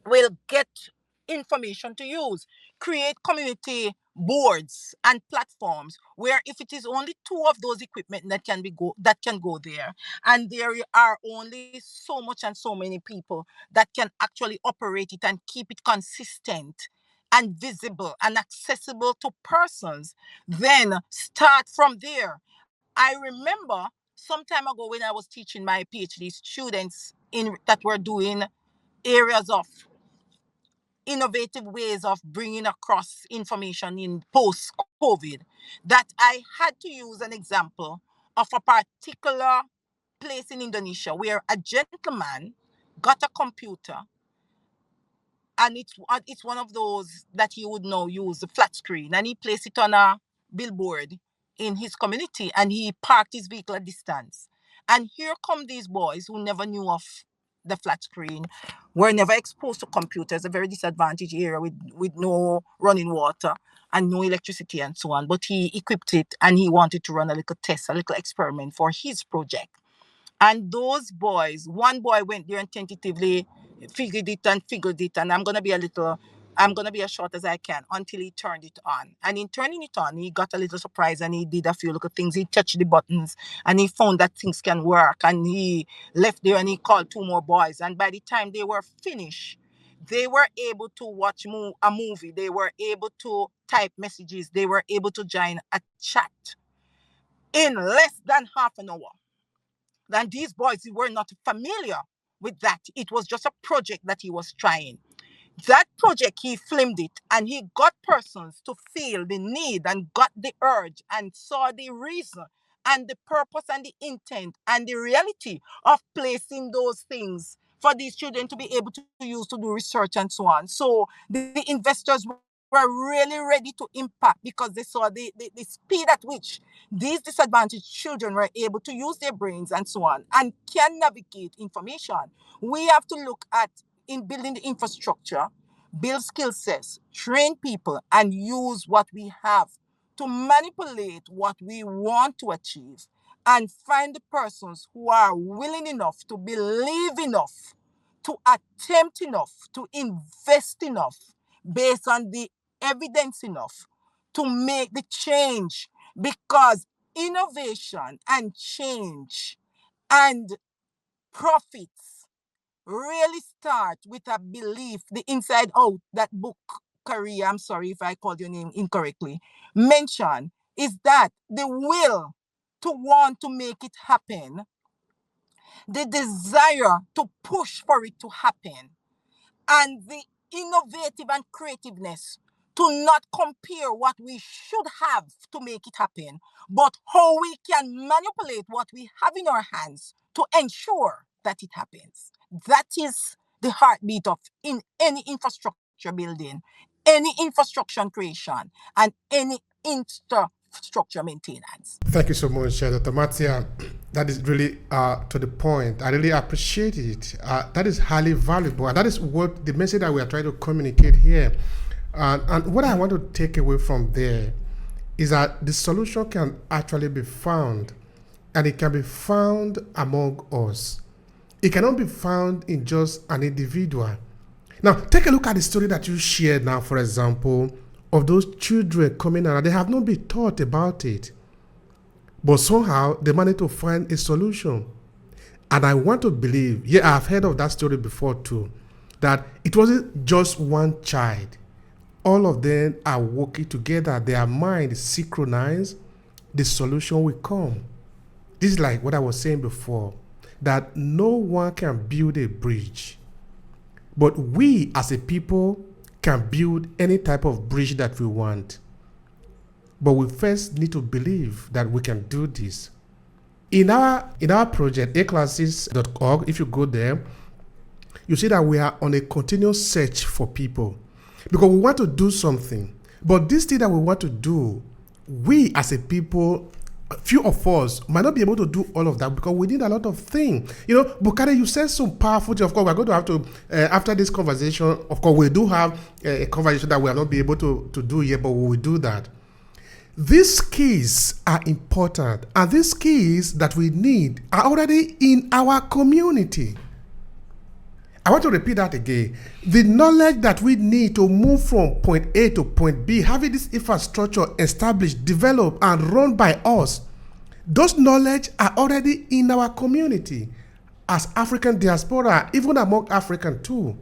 will get information to use. Create community boards and platforms where if it is only two of those equipment that can go there, and there are only so much and so many people that can actually operate it and keep it consistent and visible and accessible to persons, then start from there. I remember some time ago when I was teaching my PhD students in that were doing areas of innovative ways of bringing across information in post COVID, that I had to use an example of a particular place in Indonesia where a gentleman got a computer, and it's one of those that he would now use the flat screen, and he placed it on a billboard in his community, and he parked his vehicle at distance. And here come these boys who never knew of the flat screen, were never exposed to computers, a very disadvantaged area with no running water and no electricity and so on. But he equipped it, and he wanted to run a little test, a little experiment for his project. And those boys, one boy went there and tentatively figured it, and I'm gonna be as short as I can until he turned it on. And in turning it on, he got a little surprise and he did a few little things. He touched the buttons and he found that things can work. And he left there and he called two more boys. And by the time they were finished, they were able to watch a movie. They were able to type messages. They were able to join a chat in less than half an hour. And these boys were not familiar with that. It was just a project that he was trying. That project, he filmed it, and he got persons to feel the need and got the urge and saw the reason and the purpose and the intent and the reality of placing those things for these children to be able to use to do research and so on. So the investors were really ready to impact because they saw the speed at which these disadvantaged children were able to use their brains and so on and can navigate information. We have to look at in building the infrastructure, build skill sets, train people, and use what we have to manipulate what we want to achieve, and find the persons who are willing enough to believe enough, to attempt enough, to invest enough based on the evidence enough to make the change, because innovation and change and profits really start with a belief, the inside out that book Korea, I'm sorry if I called your name incorrectly, mention is that the will to want to make it happen, the desire to push for it to happen, and the innovative and creativeness to not compare what we should have to make it happen, but how we can manipulate what we have in our hands to ensure that it happens. That is the heartbeat of in any infrastructure building, any infrastructure creation, and any infrastructure maintenance. Thank you so much, Dr. Matia. That is really to the point. I really appreciate it. That is highly valuable, and that is what the message that we are trying to communicate here. And what I want to take away from there is that the solution can actually be found, and it can be found among us. It cannot be found in just an individual. Now, take a look at the story that you shared now, for example, of those children coming out. They have not been taught about it. But somehow they managed to find a solution. And I want to believe, yeah, I've heard of that story before too, that it wasn't just one child. All of them are working together. Their mind is synchronized. The solution will come. This is like what I was saying before, that no one can build a bridge. But we as a people can build any type of bridge that we want. But we first need to believe that we can do this. In our project, aclasses.org, if you go there, you see that we are on a continuous search for people. Because we want to do something. But this thing that we want to do, we as a people, few of us might not be able to do all of that because we need a lot of things. You know, Bukade, you said some powerful things. Of course, we're going to have to, after this conversation, of course, we do have a conversation that we will not be able to do here, but we will do that. These keys are important, and these keys that we need are already in our community. I want to repeat that again. The knowledge that we need to move from point A to point B, having this infrastructure established, developed, and run by us, those knowledge are already in our community as African diaspora, even among African too.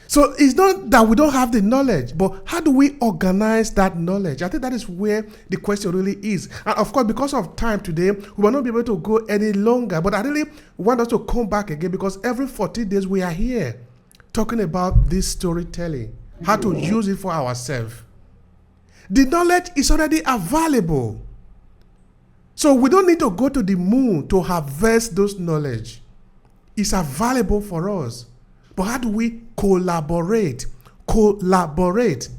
So it's not that we don't have the knowledge, but how do we organize that knowledge? I think that is where the question really is. And of course, because of time today, we will not be able to go any longer. But I really want us to come back again because every 14 days we are here talking about this storytelling, how to use it for ourselves. The knowledge is already available. So we don't need to go to the moon to harvest those knowledge. It's available for us. But how do we collaborate? Collaborate.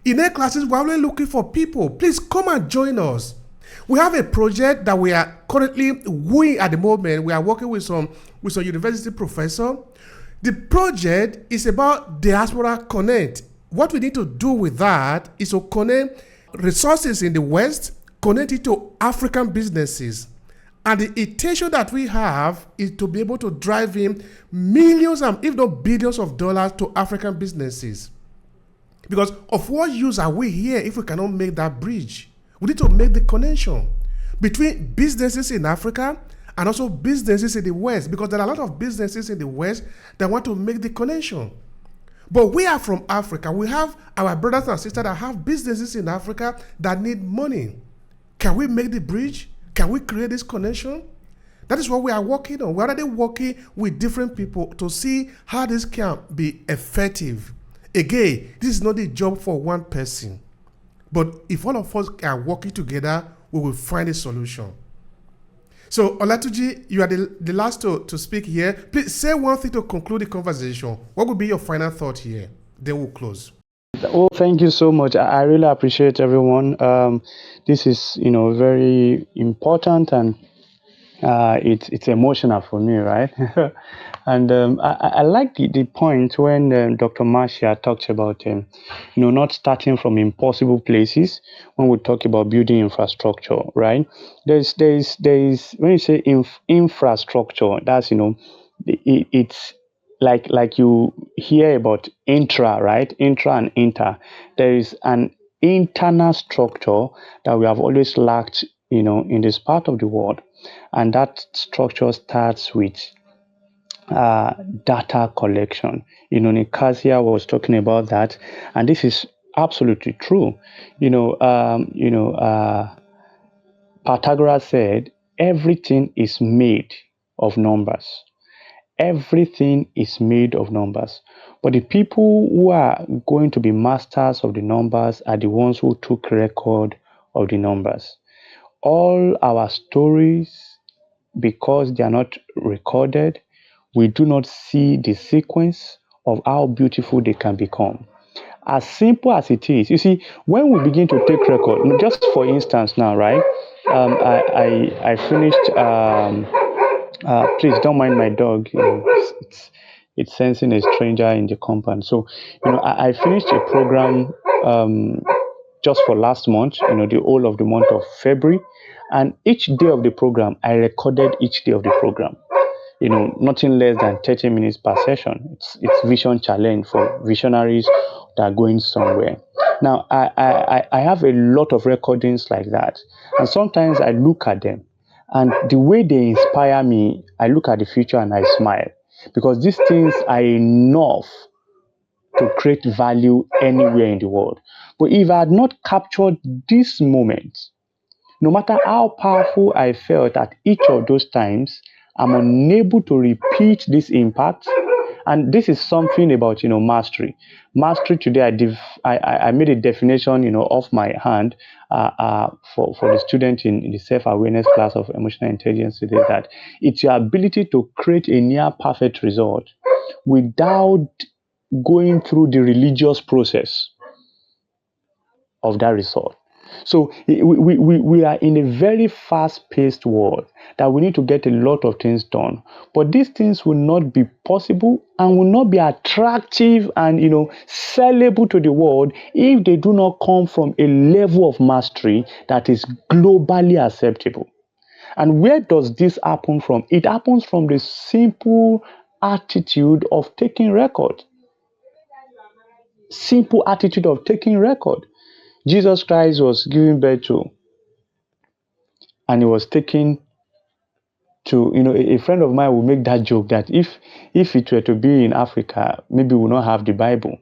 In A classes, we're only looking for people. Please come and join us. We have a project that we are currently wooing at the moment. We are working with some university professor. The project is about Diaspora Connect. What we need to do with that is to connect resources in the West, connect it to African businesses. And the intention that we have is to be able to drive in millions and if not billions of dollars to African businesses. Because of what use are we here if we cannot make that bridge? We need to make the connection between businesses in Africa and also businesses in the West, because there are a lot of businesses in the West that want to make the connection. But we are from Africa. We have our brothers and sisters that have businesses in Africa that need money. Can we make the bridge? Can we create this connection? That is what we are working on. We're already working with different people to see how this can be effective. Again, this is not a job for one person. But if all of us are working together, we will find a solution. So, Olatuji, you are the last to speak here. Please say one thing to conclude the conversation. What would be your final thought here? Then we'll close. Oh, thank you so much. I really appreciate everyone. This is, very important, and it's emotional for me, right? And I like the point when Dr. Marcia talks about, not starting from impossible places when we talk about building infrastructure, right? There's when you say infrastructure, that's, it's like you hear about intra, right? Intra and inter. There is an internal structure that we have always lacked, in this part of the world. And that structure starts with data collection. Nikasia was talking about that, and this is absolutely true. Pythagoras said everything is made of numbers. Everything is made of numbers. But the people who are going to be masters of the numbers are the ones who took record of the numbers. All our stories, because they are not recorded, we do not see the sequence of how beautiful they can become. As simple as it is, you see, when we begin to take record, just for instance now, right? I finished. Please don't mind my dog. It's sensing a stranger in the compound. So, I finished a program just for last month. The whole of the month of February, and each day of the program, I recorded each day of the program. Nothing less than 30 minutes per session. It's vision challenge for visionaries that are going somewhere. Now, I have a lot of recordings like that, and sometimes I look at them, and the way they inspire me, I look at the future and I smile, because these things are enough to create value anywhere in the world. But if I had not captured this moment, no matter how powerful I felt at each of those times, I'm unable to repeat this impact. And this is something about mastery. Mastery today, I made a definition off my hand for the student in the self-awareness class of emotional intelligence today, that it's your ability to create a near perfect result without going through the religious process of that result. So we are in a very fast-paced world that we need to get a lot of things done. But these things will not be possible and will not be attractive and sellable to the world if they do not come from a level of mastery that is globally acceptable. And where does this happen from? It happens from the simple attitude of taking record. Simple attitude of taking record. Jesus Christ was given birth to, and he was taken to, a friend of mine will make that joke that if it were to be in Africa, maybe we'll not have the Bible.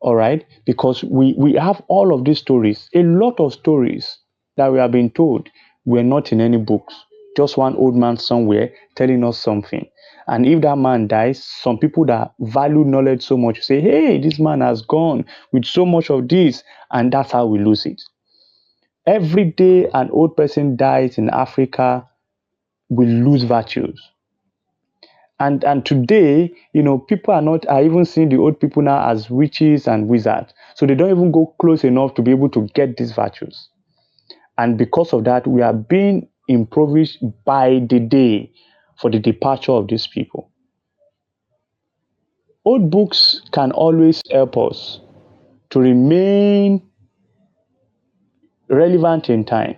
All right? Because we have all of these stories, a lot of stories that we have been told were not in any books. Just one old man somewhere telling us something. And if that man dies, some people that value knowledge so much say, hey, this man has gone with so much of this, and that's how we lose it. Every day an old person dies in Africa, we lose virtues. And today, people are even seeing the old people now as witches and wizards. So they don't even go close enough to be able to get these virtues. And because of that, we are being impoverished by the day for the departure of these people. Old books can always help us to remain relevant in time.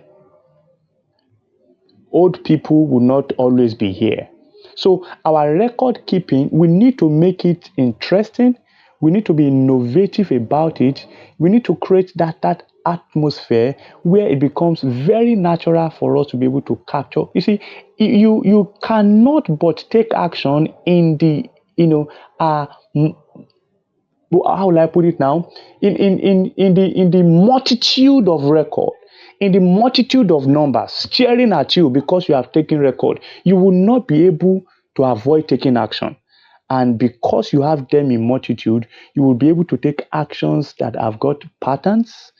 Old people will not always be here. So our record keeping, we need to make it interesting. We need to be innovative about it. We need to create that atmosphere where it becomes very natural for us to be able to capture. You see, you cannot but take action in the how will I put it now? In the multitude of record, in the multitude of numbers staring at you because you have taken record, you will not be able to avoid taking action. And because you have them in multitude, you will be able to take actions that have got patterns,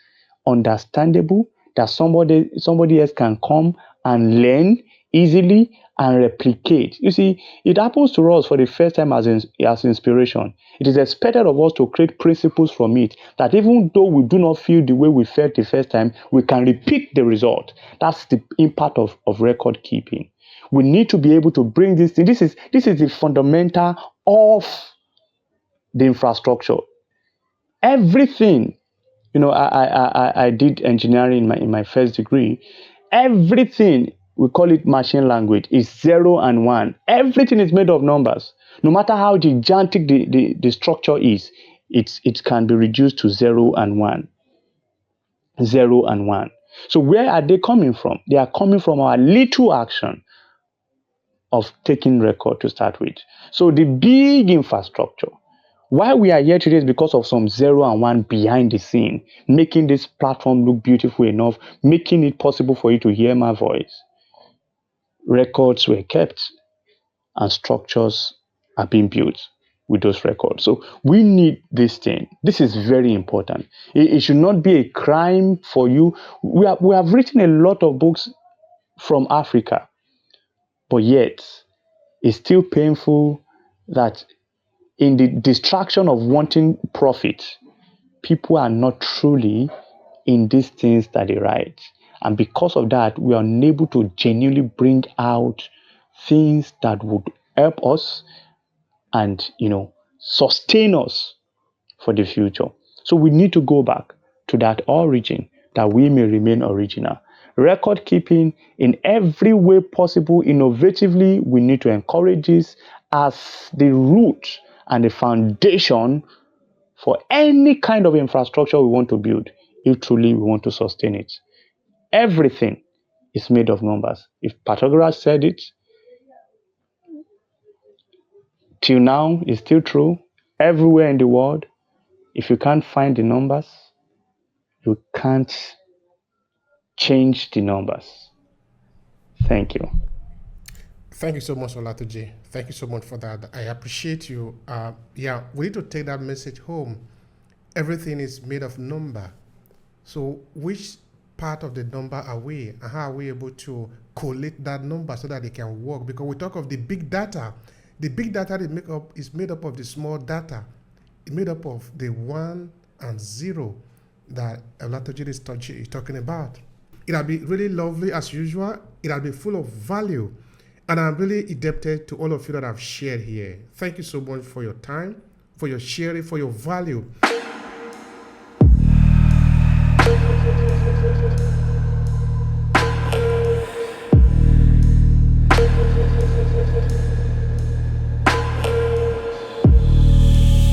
understandable, that somebody else can come and learn easily and replicate. You see, it happens to us for the first time as inspiration. It is expected of us to create principles from it that even though we do not feel the way we felt the first time, we can repeat the result. That's the impact of record keeping. We need to be able to bring this thing. This is the fundamental of the infrastructure. Everything, I did engineering in my first degree. Everything, we call it machine language, is 0 and 1. Everything is made of numbers. No matter how gigantic the structure is, it can be reduced to 0 and 1. 0 and 1. So where are they coming from? They are coming from our little action of taking record to start with. So the big infrastructure, why we are here today is because of some 0 and 1 behind the scene, making this platform look beautiful enough, making it possible for you to hear my voice. Records were kept. and structures are being built with those records. So we need this thing. This is very important. It should not be a crime for you. We have written a lot of books from Africa, but yet it's still painful that in the distraction of wanting profit, people are not truly in these things that they write. And because of that, we are unable to genuinely bring out things that would help us and sustain us for the future. So we need to go back to that origin that we may remain original. Record keeping in every way possible, innovatively, we need to encourage this as the root and the foundation for any kind of infrastructure we want to build, if truly we want to sustain it. Everything is made of numbers. If Pythagoras said it, till now it's still true. Everywhere in the world, if you can't find the numbers, you can't change the numbers. Thank you. Thank you so much, Olatuji. Thank you so much for that. I appreciate you. Yeah, we need to take that message home. Everything is made of number. So which part of the number are we, and how are we able to collate that number so that it can work? Because we talk of the big data. The big data is made up of the small data. It's made up of the 1 and 0 that Olatoji is talking about. It'll be really lovely as usual. It'll be full of value. And I'm really indebted to all of you that I've shared here. Thank you so much for your time, for your sharing, for your value.